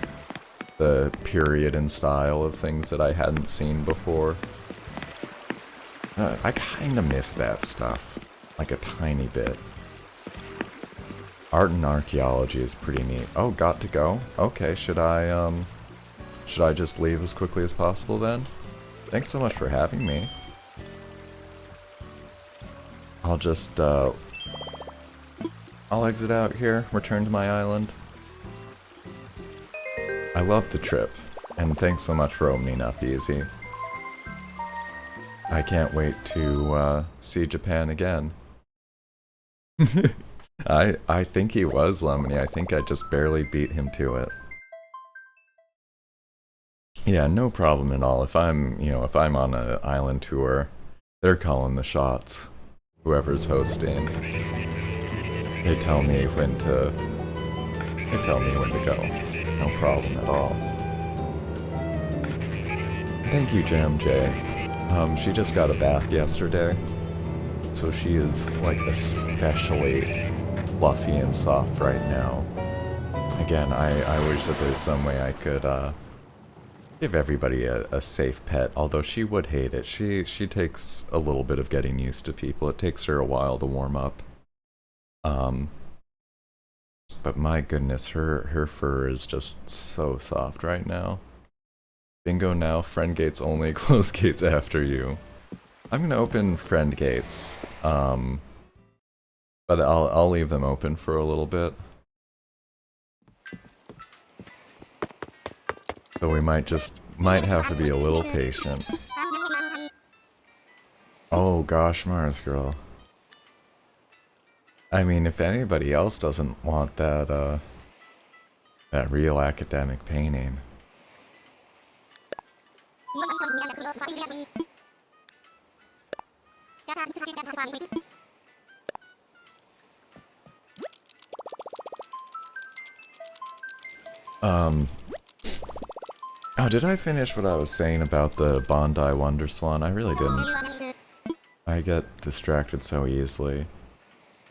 [SPEAKER 1] the period and style of things that I hadn't seen before. I kinda miss that stuff, like a tiny bit. Art and archaeology is pretty neat. Oh, got to go? Okay, should I just leave as quickly as possible then? Thanks so much for having me. I'll just, I'll exit out here, return to my island. I love the trip, and thanks so much for opening up, Easy. I can't wait to, see Japan again. I think he was Lemony. I think I just barely beat him to it. Yeah, no problem at all. If I'm, if I'm on an island tour, they're calling the shots. Whoever's hosting. They tell me when to go. No problem at all. Thank you, Jam J. She just got a bath yesterday, so she is, like, especially fluffy and soft right now. Again, I wish that there's some way I could, give everybody a safe pet, although she would hate it. She takes a little bit of getting used to people. It takes her a while to warm up. But my goodness, her fur is just so soft right now. Bingo now, friend gates only, close gates after you. I'm gonna open friend gates, but I'll leave them open for a little bit. So we might have to be a little patient. Oh gosh, Mars girl. I mean, if anybody else doesn't want that, that real academic painting. Oh, did I finish what I was saying about the Bondi Wonderswan? I really didn't. I get distracted so easily.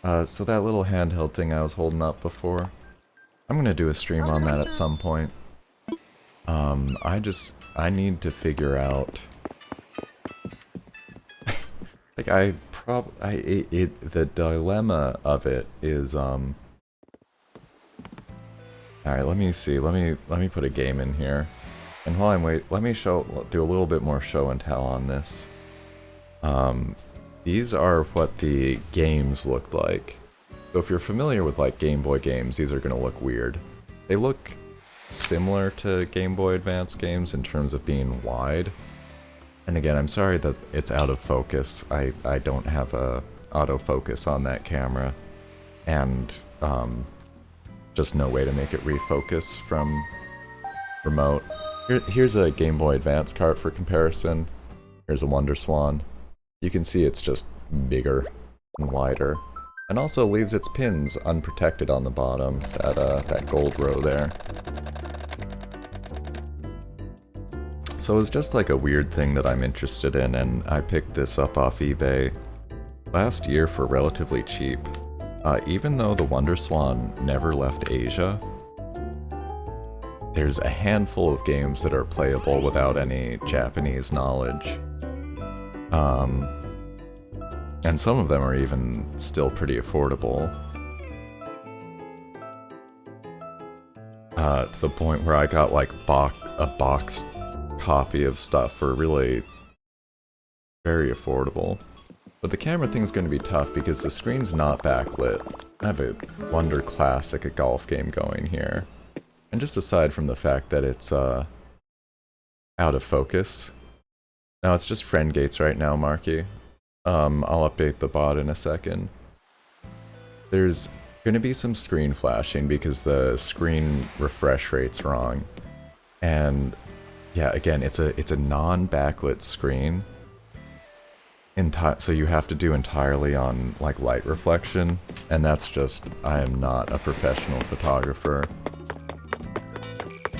[SPEAKER 1] So that little handheld thing I was holding up before, I'm gonna do a stream on that at some point. I need to figure out... like, the dilemma of it is, Alright, let me see, let me put a game in here. And while I'm let me do a little bit more show and tell on this. These are what the games look like. So if you're familiar with, like, Game Boy games, these are gonna look weird. They look similar to Game Boy Advance games in terms of being wide. And again, I'm sorry that it's out of focus. I don't have a autofocus on that camera. And, just no way to make it refocus from remote. Here's a Game Boy Advance cart for comparison. Here's a Wonderswan. You can see it's just bigger and wider. And also leaves its pins unprotected on the bottom, that gold row there. So it's just like a weird thing that I'm interested in, and I picked this up off eBay last year for relatively cheap. Even though the Wonderswan never left Asia, there's a handful of games that are playable without any Japanese knowledge. And some of them are even still pretty affordable. To the point where I got, like, a boxed copy of stuff for really very affordable. But the camera thing's going to be tough because the screen's not backlit. I have a Wonder Classic, a golf game going here. And just aside from the fact that it's out of focus. Now it's just friend gates right now, Marky. I'll update the bot in a second. There's gonna be some screen flashing because the screen refresh rate's wrong. And yeah, again, it's a non-backlit screen. So you have to do entirely on like light reflection, and that's just, I am not a professional photographer.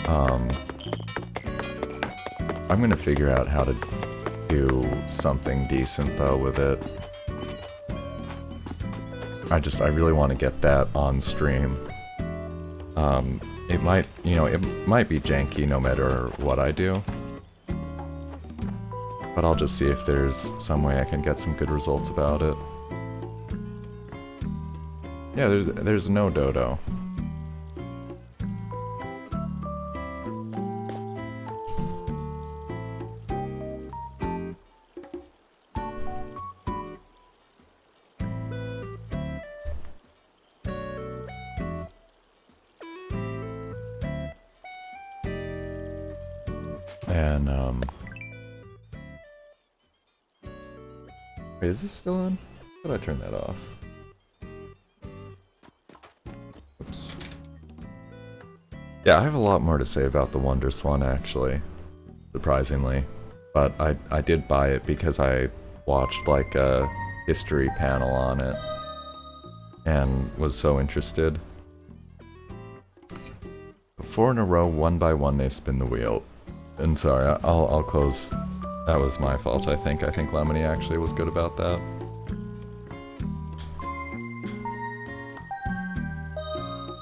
[SPEAKER 1] I'm gonna figure out how to do something decent though with it. I really want to get that on stream. It might, it might be janky no matter what I do. But I'll just see if there's some way I can get some good results about it. Yeah, there's no dodo. And, wait, is this still on? How did I turn that off? Oops. Yeah, I have a lot more to say about the WonderSwan, actually. Surprisingly. But I did buy it because I watched, like, a history panel on it. And was so interested. 4 in a row, one by one, they spin the wheel. And sorry, I'll close. That was my fault, I think. I think Lemony actually was good about that.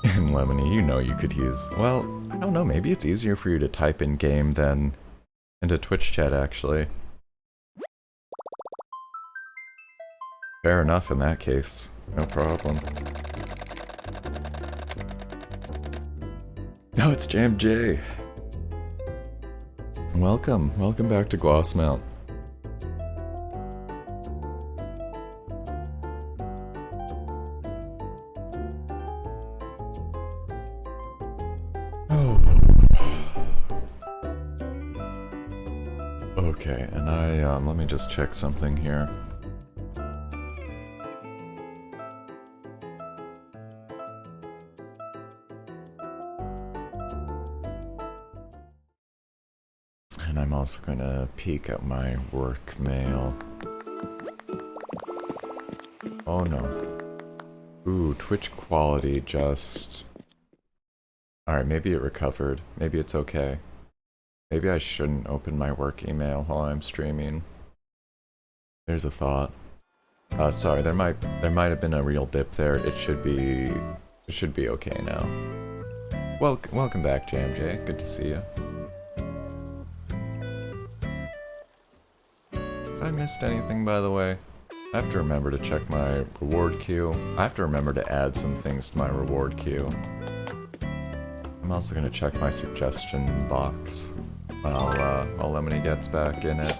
[SPEAKER 1] And Lemony, you know you could use... Well, I don't know, maybe it's easier for you to type in-game than into Twitch chat, actually. Fair enough in that case. No problem. Oh, it's Jam J. Welcome. Welcome back to Glossmount. Oh. Okay, and let me just check something here. And I'm also gonna peek at my work mail. Oh no. Ooh, Twitch quality just... Alright, maybe it recovered. Maybe it's okay. Maybe I shouldn't open my work email while I'm streaming. There's a thought. Sorry, there might have been a real dip there. It should be okay now. Welcome back, Jam J. Good to see you. If I missed anything, by the way, I have to remember to check my reward queue. I have to remember to add some things to my reward queue. I'm also going to check my suggestion box while Lemony gets back in it.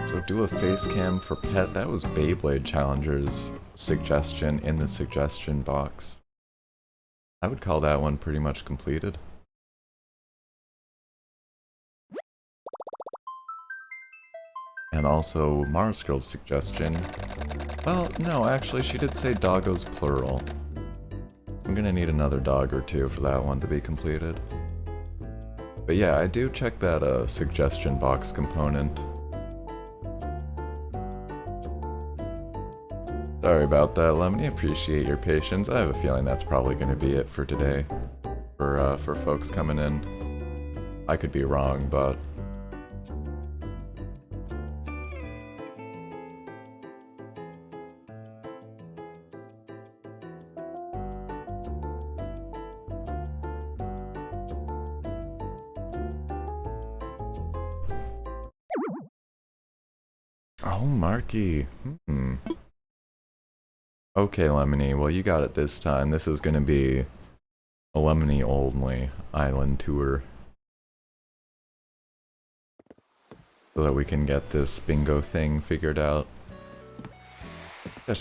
[SPEAKER 1] So do a face cam for pet. That was Beyblade Challenger's suggestion in the suggestion box. I would call that one pretty much completed. And also Mars Girl's suggestion. Well, no, actually she did say doggos plural. I'm gonna need another dog or two for that one to be completed. But yeah, I do check that suggestion box component. Sorry about that, Lemony. Appreciate your patience. I have a feeling that's probably going to be it for today. For folks coming in. I could be wrong, but... Oh, Marky. Okay, Lemony, well you got it this time. This is gonna be a Lemony only island tour. So that we can get this bingo thing figured out.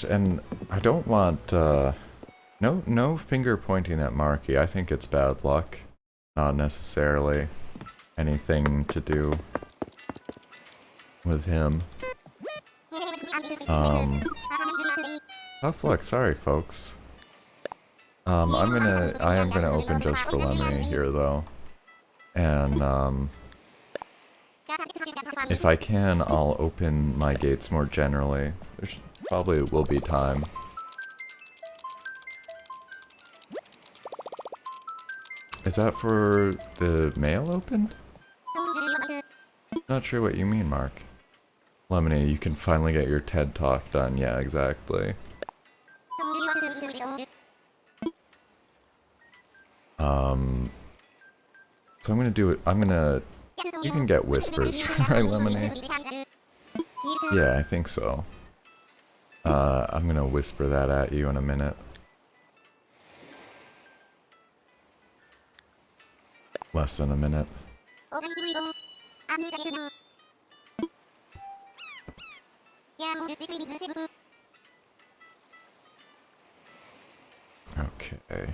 [SPEAKER 1] And I don't want, no finger pointing at Marky. I think it's bad luck. Not necessarily anything to do with him. Tough luck, sorry folks. I am gonna open just for Lemony here though. And, if I can, I'll open my gates more generally. There probably will be time. Is that for the mail opened? Not sure what you mean, Mark. Lemony, you can finally get your TED Talk done. Yeah, exactly. So I'm gonna do it. You can get whispers, right, Lemony? Yeah, I think so. I'm gonna whisper that at you in a minute. Less than a minute. Okay.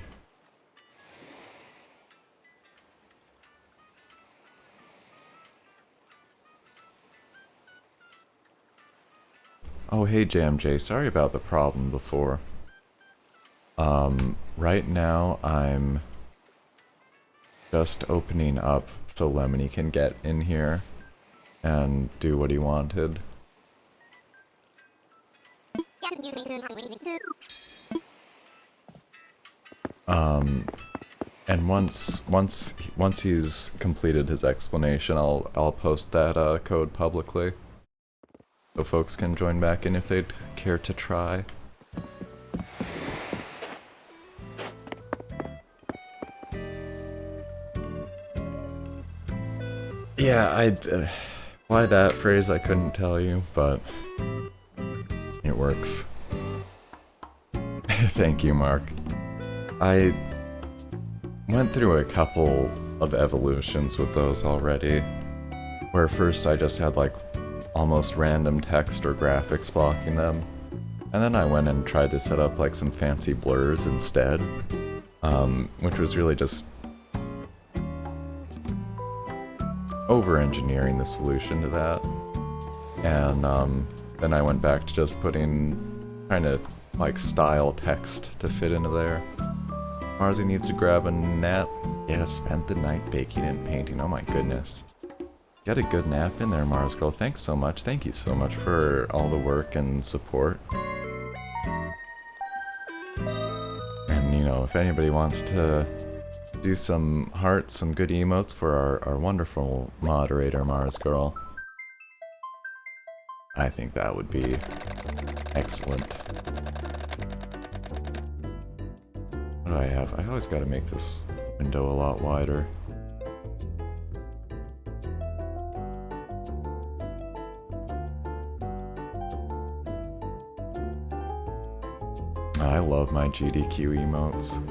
[SPEAKER 1] Oh, hey JMJ, sorry about the problem before. Right now I'm just opening up so Lemony can get in here and do what he wanted. And once he's completed his explanation, I'll post that code publicly, so folks can join back in if they'd care to try. Yeah, why that phrase I couldn't tell you, but it works. Thank you, Mark. I went through a couple of evolutions with those already, where first I just had like almost random text or graphics blocking them, and then I went and tried to set up like some fancy blurs instead, which was really just over-engineering the solution to that. And then I went back to just trying to like style text to fit into there. Marzi needs to grab a nap. Yeah, spent the night baking and painting. Oh my goodness. Get a good nap in there, Mars Girl. Thanks so much. Thank you so much for all the work and support. And you know, if anybody wants to do some hearts, some good emotes for our wonderful moderator, Mars Girl, I think that would be excellent. What do I have? I always gotta make this window a lot wider. I love my GDQ emotes.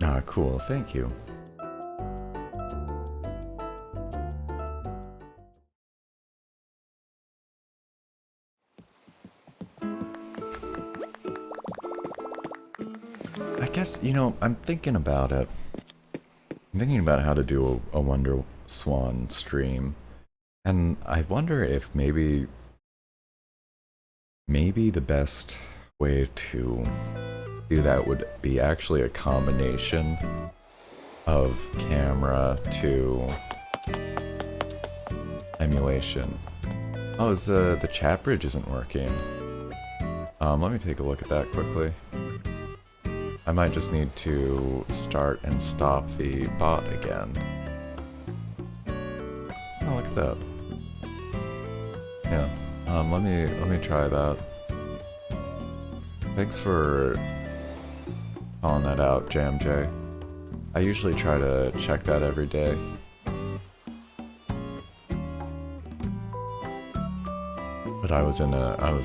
[SPEAKER 1] Ah, cool, thank you. I guess, you know, I'm thinking about it. I'm thinking about how to do a Wonder Swan stream, and I wonder if maybe the best way to do that would be actually a combination of camera to emulation. Oh, the chat bridge isn't working. Let me take a look at that quickly. I might just need to start and stop the bot again. Oh, look at that. Yeah. Let me try that. Thanks for calling that out, JamJ. I usually try to check that every day. But I was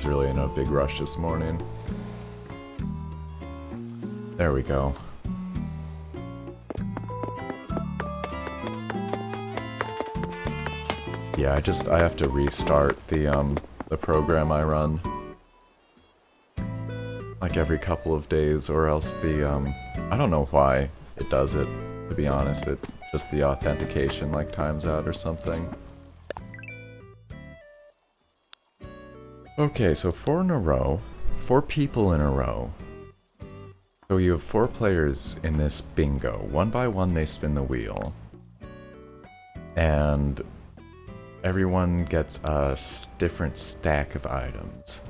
[SPEAKER 1] really in a big rush this morning. There we go. Yeah, I have to restart the program I run like every couple of days, or else I don't know why it does it, to be honest. It just the authentication like times out or something. Okay, so 4 in a row. 4 people in a row. So you have 4 players in this bingo. One by one they spin the wheel. And everyone gets a different stack of items.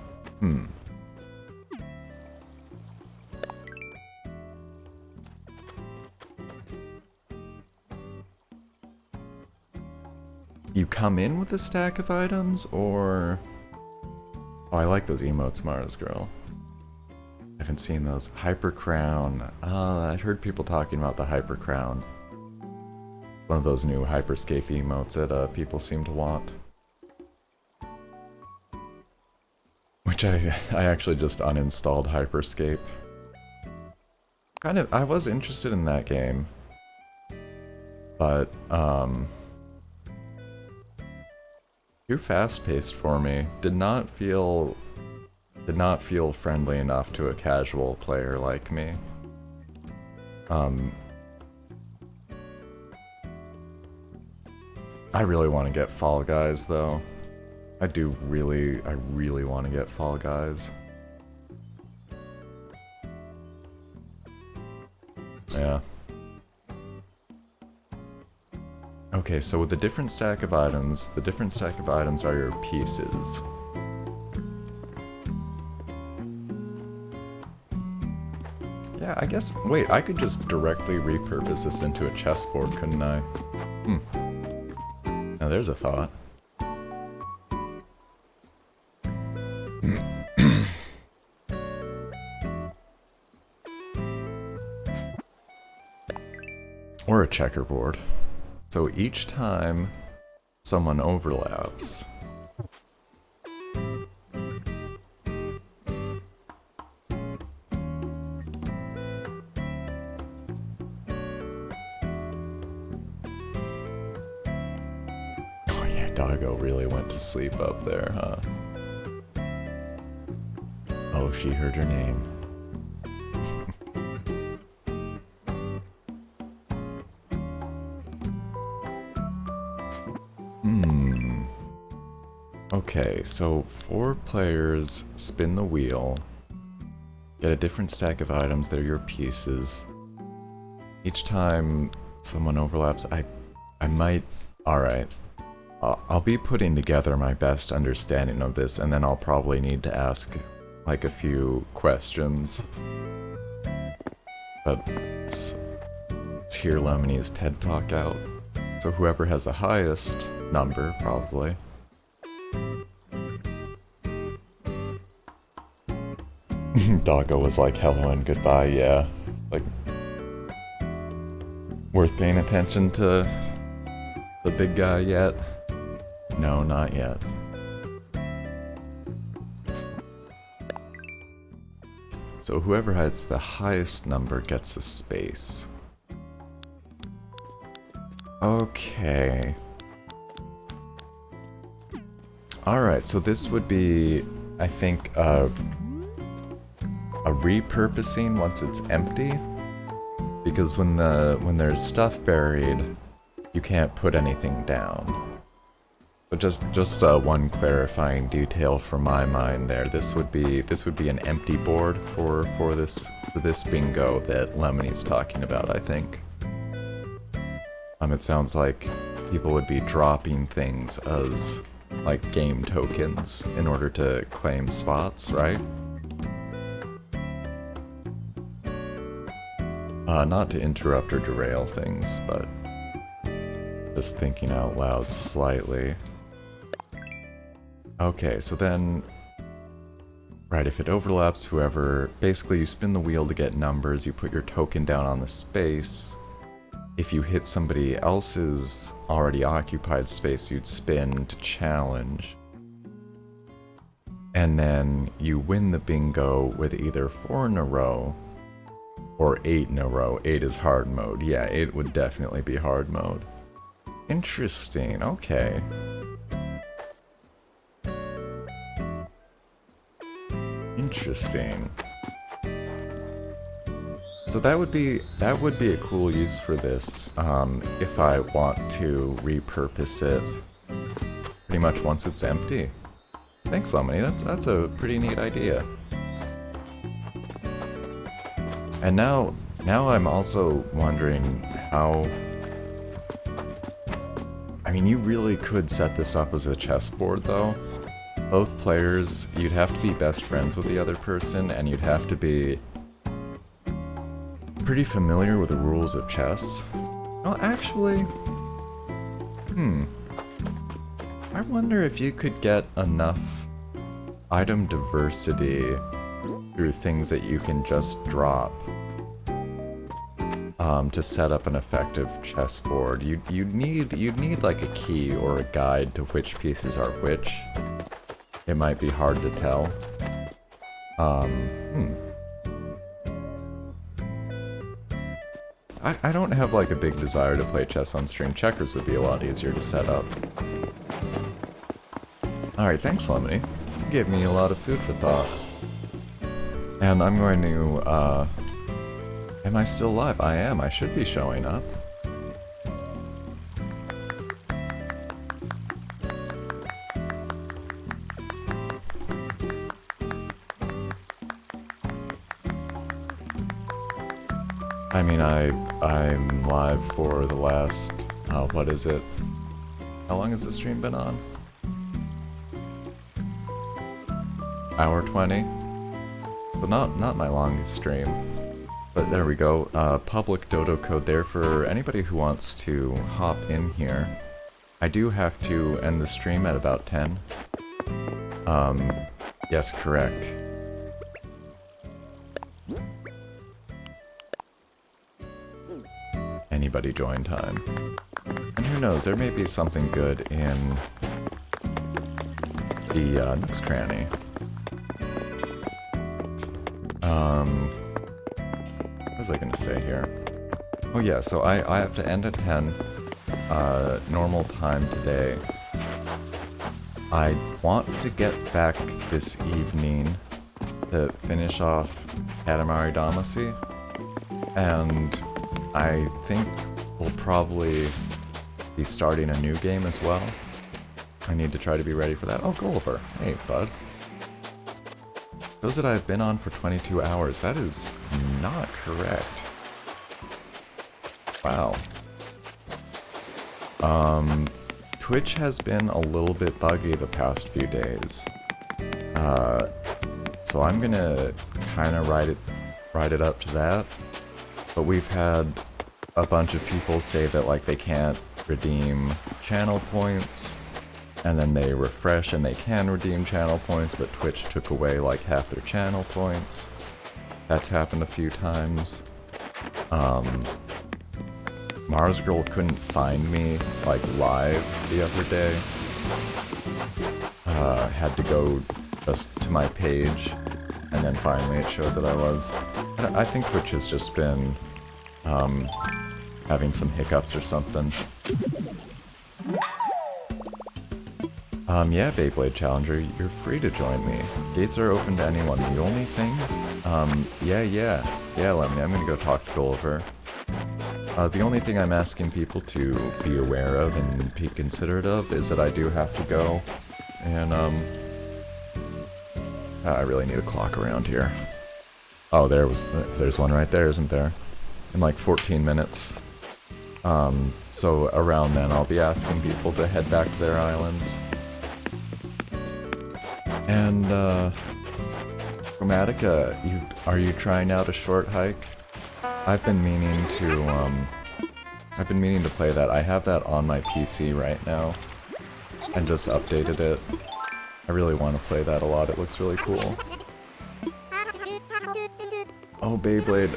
[SPEAKER 1] You come in with a stack of items, or... Oh, I like those emotes, Mars Girl. I haven't seen those. Hyper Crown. I heard people talking about the Hyper Crown. One of those new Hyperscape emotes that people seem to want. Which I actually just uninstalled Hyperscape. I was interested in that game. But, too fast-paced for me. Did not feel friendly enough to a casual player like me. I really want to get Fall Guys though. I really want to get Fall Guys. Yeah. Okay, so with the different stack of items, the different stack of items are your pieces. Yeah, I guess... Wait, I could just directly repurpose this into a chessboard, couldn't I? Now there's a thought. Or a checkerboard. So each time someone overlaps... Oh yeah, Doggo really went to sleep up there, huh? Oh, she heard her name. Okay, so 4 players spin the wheel, get a different stack of items, they're your pieces. Each time someone overlaps, I might... Alright. I'll be putting together my best understanding of this, and then I'll probably need to ask, like, a few questions. But let's hear Lemoney's TED Talk out. So whoever has the highest number, probably. Doggo was like, hello and goodbye, yeah. Like, worth paying attention to the big guy yet? No, not yet. So whoever has the highest number gets a space. Okay. Alright, so this would be, I think, a repurposing once it's empty, because when there's stuff buried, you can't put anything down. But just one clarifying detail from my mind there. This would be an empty board for this bingo that Lemoney's talking about, I think. It sounds like people would be dropping things as like game tokens in order to claim spots, right? Not to interrupt or derail things, but just thinking out loud slightly. Okay, so then... Right, if it overlaps whoever... Basically, you spin the wheel to get numbers, you put your token down on the space. If you hit somebody else's already occupied space, you'd spin to challenge. And then you win the bingo with either 4 in a row or 8 in a row. 8 is hard mode. Yeah, 8 would definitely be hard mode. Interesting, okay. Interesting. So that would be a cool use for this, if I want to repurpose it pretty much once it's empty. Thanks, Lemony. That's a pretty neat idea. And now I'm also wondering how... I mean, you really could set this up as a chessboard, though. Both players, you'd have to be best friends with the other person, and you'd have to be pretty familiar with the rules of chess. Well, actually... I wonder if you could get enough item diversity through things that you can just drop to set up an effective chessboard. You'd need like a key or a guide to which pieces are which. It might be hard to tell. I don't have like a big desire to play chess on stream. Checkers would be a lot easier to set up. Alright, thanks, Lemony. You gave me a lot of food for thought. And I'm going to, am I still live? I am. I should be showing up. I mean, I'm live for the last, what is it? How long has the stream been on? Hour 20? But not my longest stream. But there we go, public dodo code there for anybody who wants to hop in here. I do have to end the stream at about 10. Yes, correct. Anybody join time. And who knows, there may be something good in the Nook's Cranny. What was I gonna say here? Oh yeah, so I have to end at 10, normal time today. I want to get back this evening to finish off Katamari Damacy, and I think we'll probably be starting a new game as well. I need to try to be ready for that. Oh, Gulliver. Hey, bud. Shows that I've been on for 22 hours. That is not correct. Wow. Twitch has been a little bit buggy the past few days. So I'm gonna kind of write it up to that. But we've had a bunch of people say that like they can't redeem channel points, and then they refresh and they can redeem channel points, but Twitch took away like half their channel points. That's happened a few times. Mars Girl couldn't find me like live the other day. Had to go just to my page, and then finally it showed that I was. I think Twitch has just been having some hiccups or something. Yeah, Beyblade Challenger, you're free to join me. Gates are open to anyone. The only thing, yeah, Lemony, I'm gonna go talk to Gulliver. The only thing I'm asking people to be aware of and be considerate of is that I do have to go, and, I really need a clock around here. Oh, there's one right there, isn't there? In like 14 minutes. So around then I'll be asking people to head back to their islands. And, Chromatica, are you trying out a short hike? I've been meaning to play that. I have that on my PC right now, and just updated it. I really want to play that a lot, it looks really cool. Oh, Beyblade,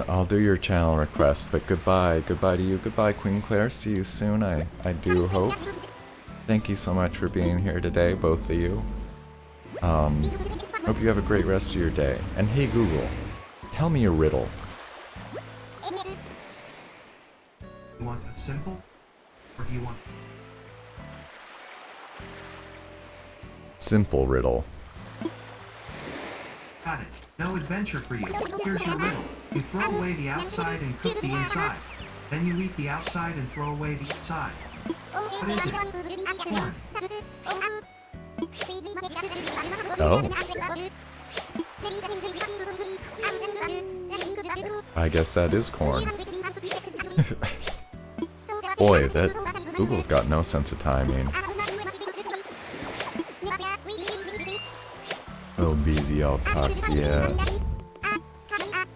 [SPEAKER 1] I'll do your channel request, but goodbye to you, goodbye Queen Claire, see you soon, I do hope. Thank you so much for being here today, both of you. Hope you have a great rest of your day. And hey Google, tell me a riddle.
[SPEAKER 2] You want that simple? Or do you want...
[SPEAKER 1] Simple riddle.
[SPEAKER 2] Got it. No adventure for you. Here's your riddle. You throw away the outside and cook the inside. Then you eat the outside and throw away the inside. What is it? Corn.
[SPEAKER 1] Oh. I guess that is corn. Boy, that Google's got no sense of timing. Little BZ all cocked, yeah.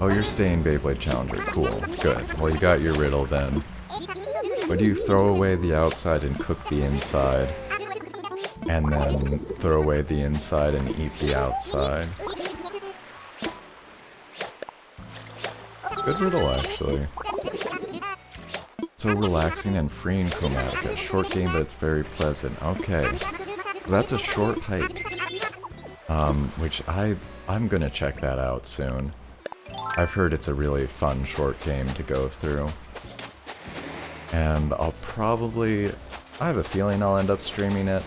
[SPEAKER 1] Oh, you're staying Beyblade Challenger. Cool. Good. Well, you got your riddle then. Or do you throw away the outside and cook the inside? And then throw away the inside and eat the outside? Good riddle, actually. So relaxing and freeing chromatica. Short game, but it's very pleasant. Okay. That's a short hike. Which I'm gonna check that out soon. I've heard it's a really fun short game to go through. And I have a feeling I'll end up streaming it.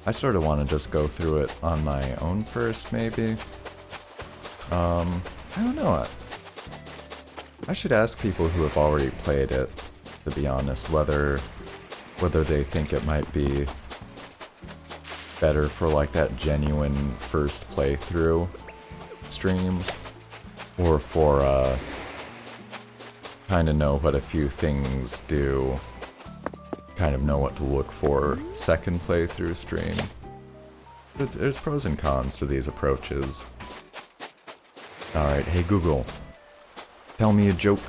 [SPEAKER 1] I sort of want to just go through it on my own first, maybe. I don't know. I should ask people who have already played it, to be honest, whether they think it might be better for like that genuine first playthrough stream, or for kind of know what a few things do, kind of know what to look for second playthrough stream. There's pros and cons to these approaches. Alright, hey Google, tell me a joke.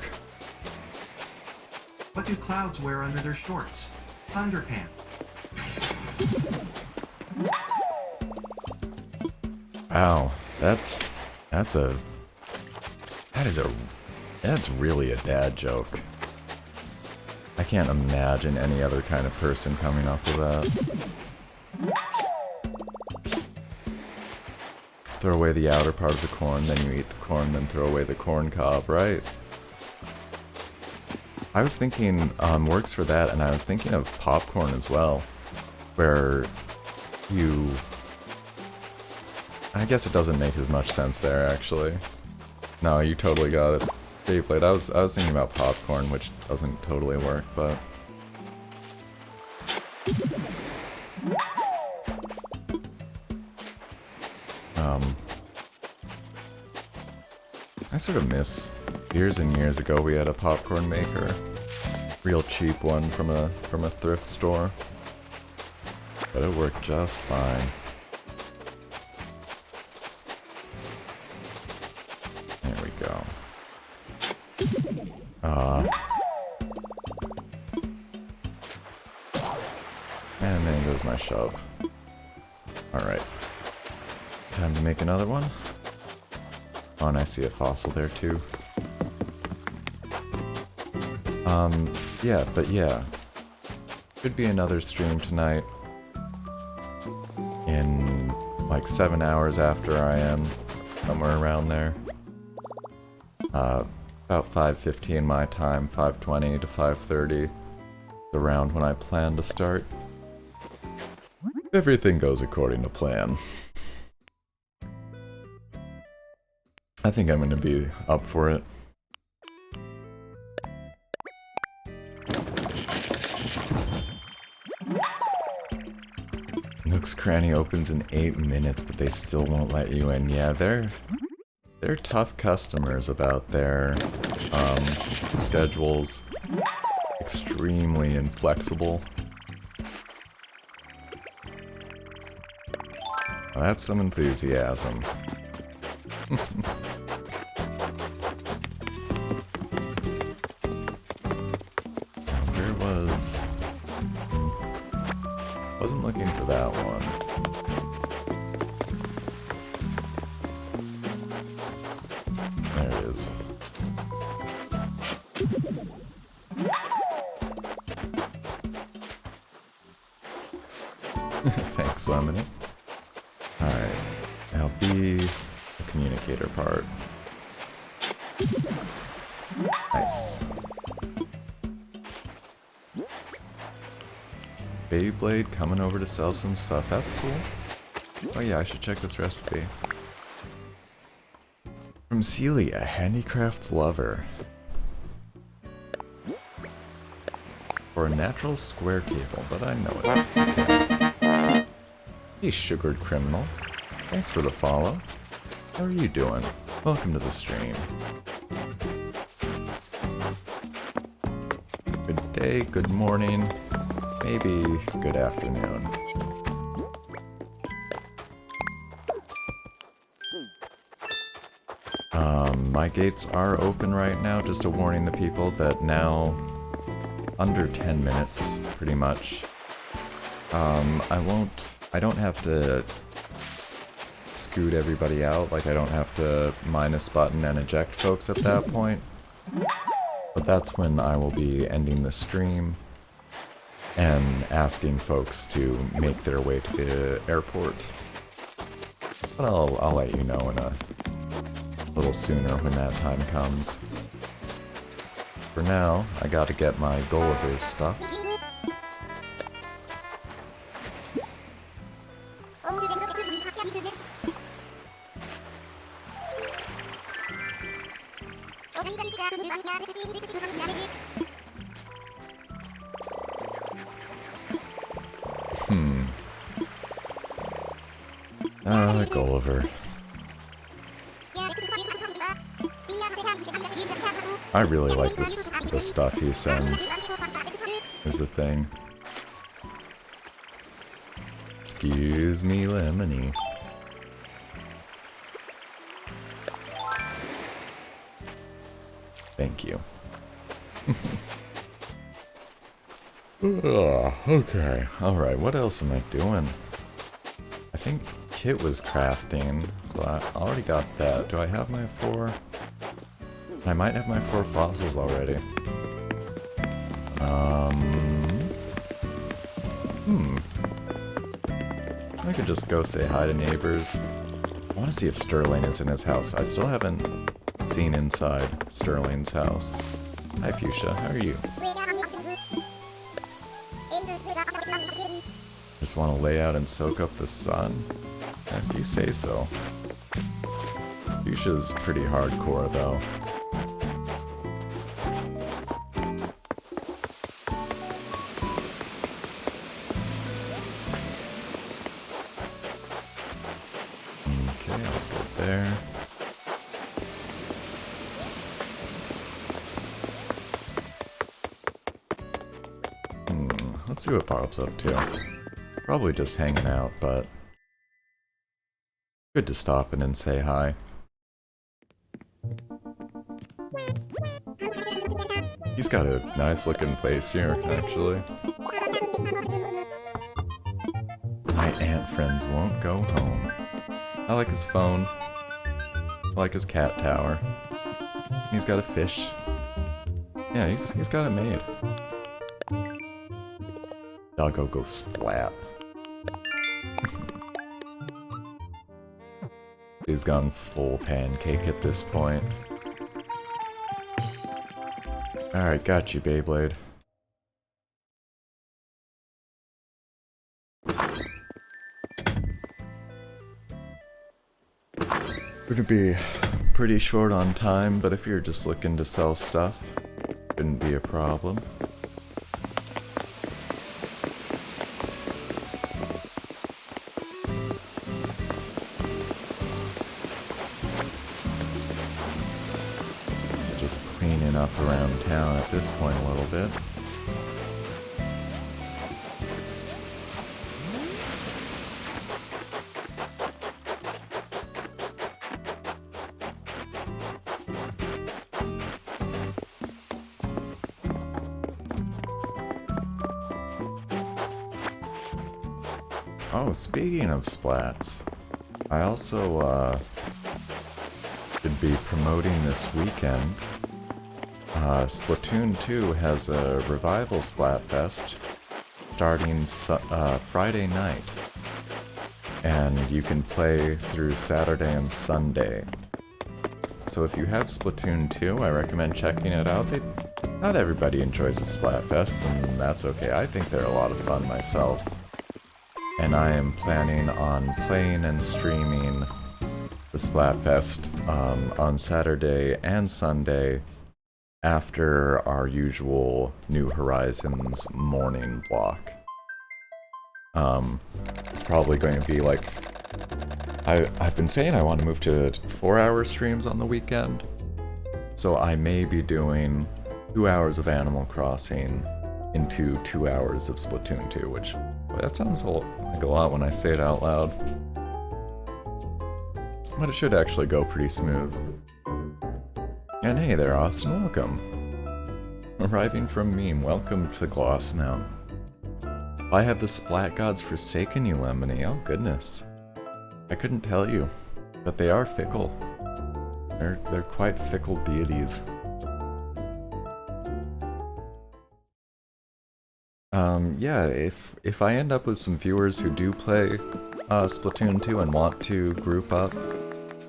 [SPEAKER 2] What do clouds wear under their shorts? Underpants.
[SPEAKER 1] Wow, that's really a dad joke. I can't imagine any other kind of person coming up with that. Throw away the outer part of the corn, then you eat the corn, then throw away the corn cob, right? I was thinking, works for that, and I was thinking of popcorn as well, where I guess it doesn't make as much sense there, actually. No, you totally got it. Beyblade. I was thinking about popcorn, which doesn't totally work, but... I sort of miss... Years and years ago we had a popcorn maker. Real cheap one from a thrift store. But it worked just fine. There we go. And there goes my shove. Alright. Time to make another one. Oh, and I see a fossil there too. Yeah. Could be another stream tonight. In like 7 hours after I am. Somewhere around there. About 5:15 my time, 5:20 to 5:30. Around when I plan to start. Everything goes according to plan. I think I'm gonna be up for it. Nook's Cranny opens in 8 minutes, but they still won't let you in. Yeah, they're tough customers about their schedules. Extremely inflexible. Well, that's some enthusiasm. There was... Wasn't looking for that one. There it is. Thanks, Lemony. Alright. Now be the communicator part. Nice. Beyblade coming over to sell some stuff. That's cool. Oh yeah, I should check this recipe. From Celia, handicrafts lover. For a natural square cable, but I know it. Hey, sugared criminal. Thanks for the follow. How are you doing? Welcome to the stream. Good day, good morning, maybe good afternoon. My gates are open right now, just a warning to people that now, under 10 minutes, pretty much, I don't have to scoot everybody out, like I don't have to minus button and eject folks at that point. But that's when I will be ending the stream and asking folks to make their way to the airport. But I'll let you know in a little sooner when that time comes. For now, I gotta get my Gulliver stuff. Gulliver. I really like this, the stuff he sends, is the thing. Excuse me, Lemony. Thank you. Okay, alright, what else am I doing? I think Kit was crafting, so I already got that. Do I have my 4? I might have my 4 fossils already. I could just go say hi to neighbors. I want to see if Sterling is in his house. I still haven't seen inside Sterling's house. Hi Fuchsia, how are you? Just want to lay out and soak up the sun? If you say so. Fuchsia's pretty hardcore though. Okay, I'll go there. Let's see what Pop's up to. Probably just hanging out, but good to stop in and say hi. He's got a nice looking place here, actually. My ant friends won't go home. I like his phone. I like his cat tower. He's got a fish. Yeah, he's got it made. Doggo go splat. He's gone full pancake at this point. Alright, got you, Beyblade. Gonna be pretty short on time, but if you're just looking to sell stuff, shouldn't be a problem. Just cleaning up around town at this point a little bit. Oh, speaking of splats, I also should be promoting this weekend. Splatoon 2 has a revival Splatfest starting Friday night, and you can play through Saturday and Sunday. So if you have Splatoon 2, I recommend checking it out. Not everybody enjoys the Splatfest, and that's okay. I think they're a lot of fun myself. And I am planning on playing and streaming the Splatfest on Saturday and Sunday after our usual New Horizons morning block. It's probably going to be like... I've been saying I want to move to 4-hour streams on the weekend, so I may be doing 2 hours of Animal Crossing into 2 hours of Splatoon 2, which, boy, that sounds like a lot when I say it out loud. But it should actually go pretty smooth. And hey there, Austin, welcome. Arriving from Meme, welcome to Glossmount. I have the Splat Gods forsaken you, Lemony? Oh goodness. I couldn't tell you, but they are fickle. They're quite fickle deities. Yeah, if I end up with some viewers who do play Splatoon 2 and want to group up,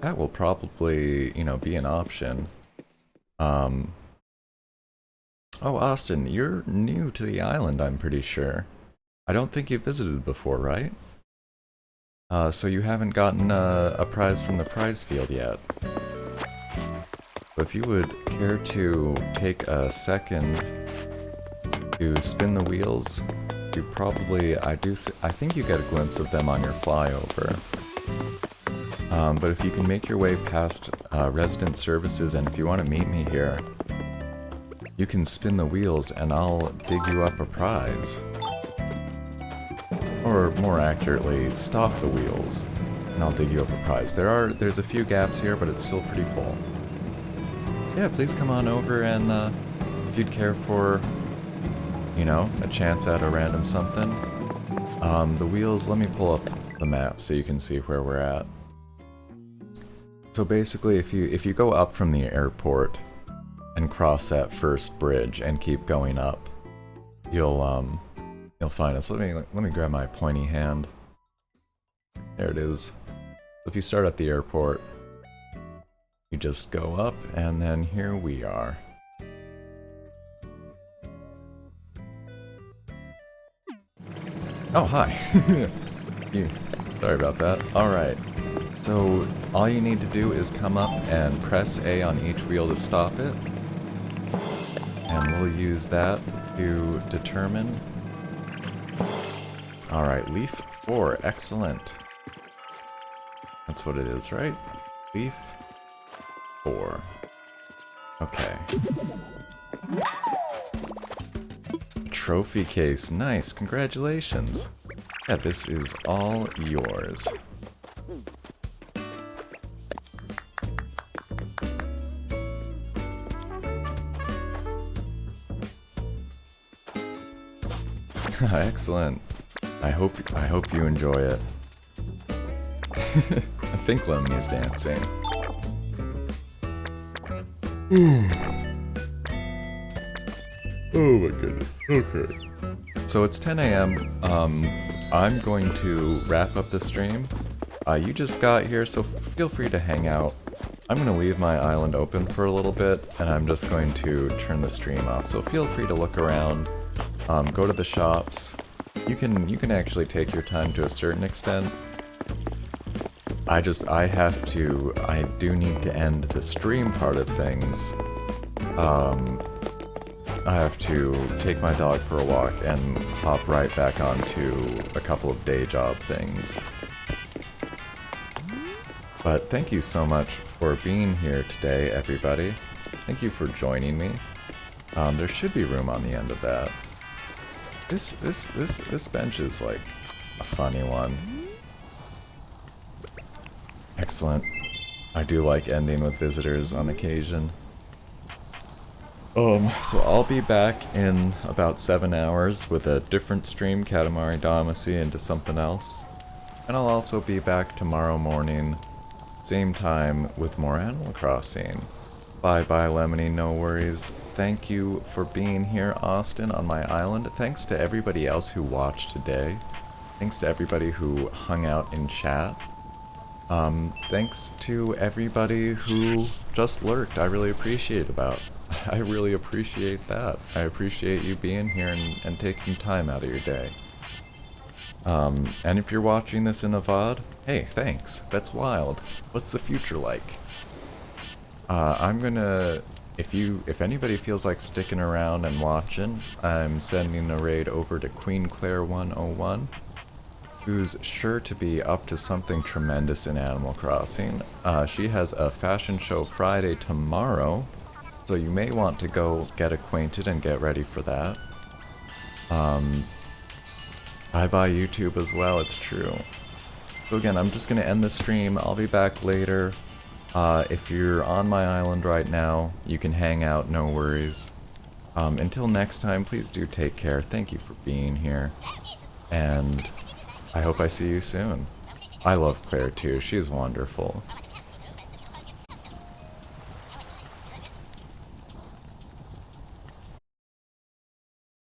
[SPEAKER 1] that will probably, you know, be an option. Oh, Austin, you're new to the island, I'm pretty sure. I don't think you visited before, right? So you haven't gotten a prize from the prize field yet. But if you would care to take a second to spin the wheels, you probably, I think you get a glimpse of them on your flyover. But if you can make your way past resident services, and if you want to meet me here, you can spin the wheels and I'll dig you up a prize. Or more accurately, stop the wheels and I'll dig you up a prize. There's a few gaps here, but it's still pretty full. Yeah, please come on over, and if you'd care for, you know, a chance at a random something. The wheels, let me pull up the map so you can see where we're at. So basically, if you go up from the airport and cross that first bridge and keep going up, you'll find us. Let me grab my pointy hand. There it is. So if you start at the airport, you just go up, and then here we are. Oh, hi. Sorry about that. Alright. So, all you need to do is come up and press A on each wheel to stop it. And we'll use that to determine... Alright, Leaf 4. Excellent. That's what it is, right? Leaf 4. Okay. Trophy case. Nice. Congratulations. Yeah, this is all yours. Excellent. I hope you enjoy it. I think Lemony's dancing. Oh my goodness. Okay. So it's 10 a.m. I'm going to wrap up the stream. You just got here, so feel free to hang out. I'm going to leave my island open for a little bit, and I'm just going to turn the stream off. So feel free to look around, go to the shops. You can actually take your time to a certain extent. I do need to end the stream part of things. I have to take my dog for a walk and hop right back onto a couple of day job things. But thank you so much for being here today, everybody. Thank you for joining me. There should be room on the end of that. This bench is like a funny one. Excellent. I do like ending with visitors on occasion. So I'll be back in about 7 hours with a different stream, Katamari Damacy, into something else. And I'll also be back tomorrow morning, same time, with more Animal Crossing. Bye bye, Lemony, no worries. Thank you for being here, Austin, on my island. Thanks to everybody else who watched today. Thanks to everybody who hung out in chat. Thanks to everybody who just lurked. I really appreciate that. I appreciate you being here and taking time out of your day. And if you're watching this in a VOD, hey, thanks. That's wild. What's the future like? I'm gonna... If anybody feels like sticking around and watching, I'm sending a raid over to Queen Claire 101, who's sure to be up to something tremendous in Animal Crossing. She has a fashion show Friday tomorrow, so you may want to go get acquainted and get ready for that. Bye bye YouTube as well, it's true. So again, I'm just gonna end the stream. I'll be back later. If you're on my island right now, you can hang out, no worries. Until next time, please do take care. Thank you for being here. And I hope I see you soon. I love Claire too, she's wonderful.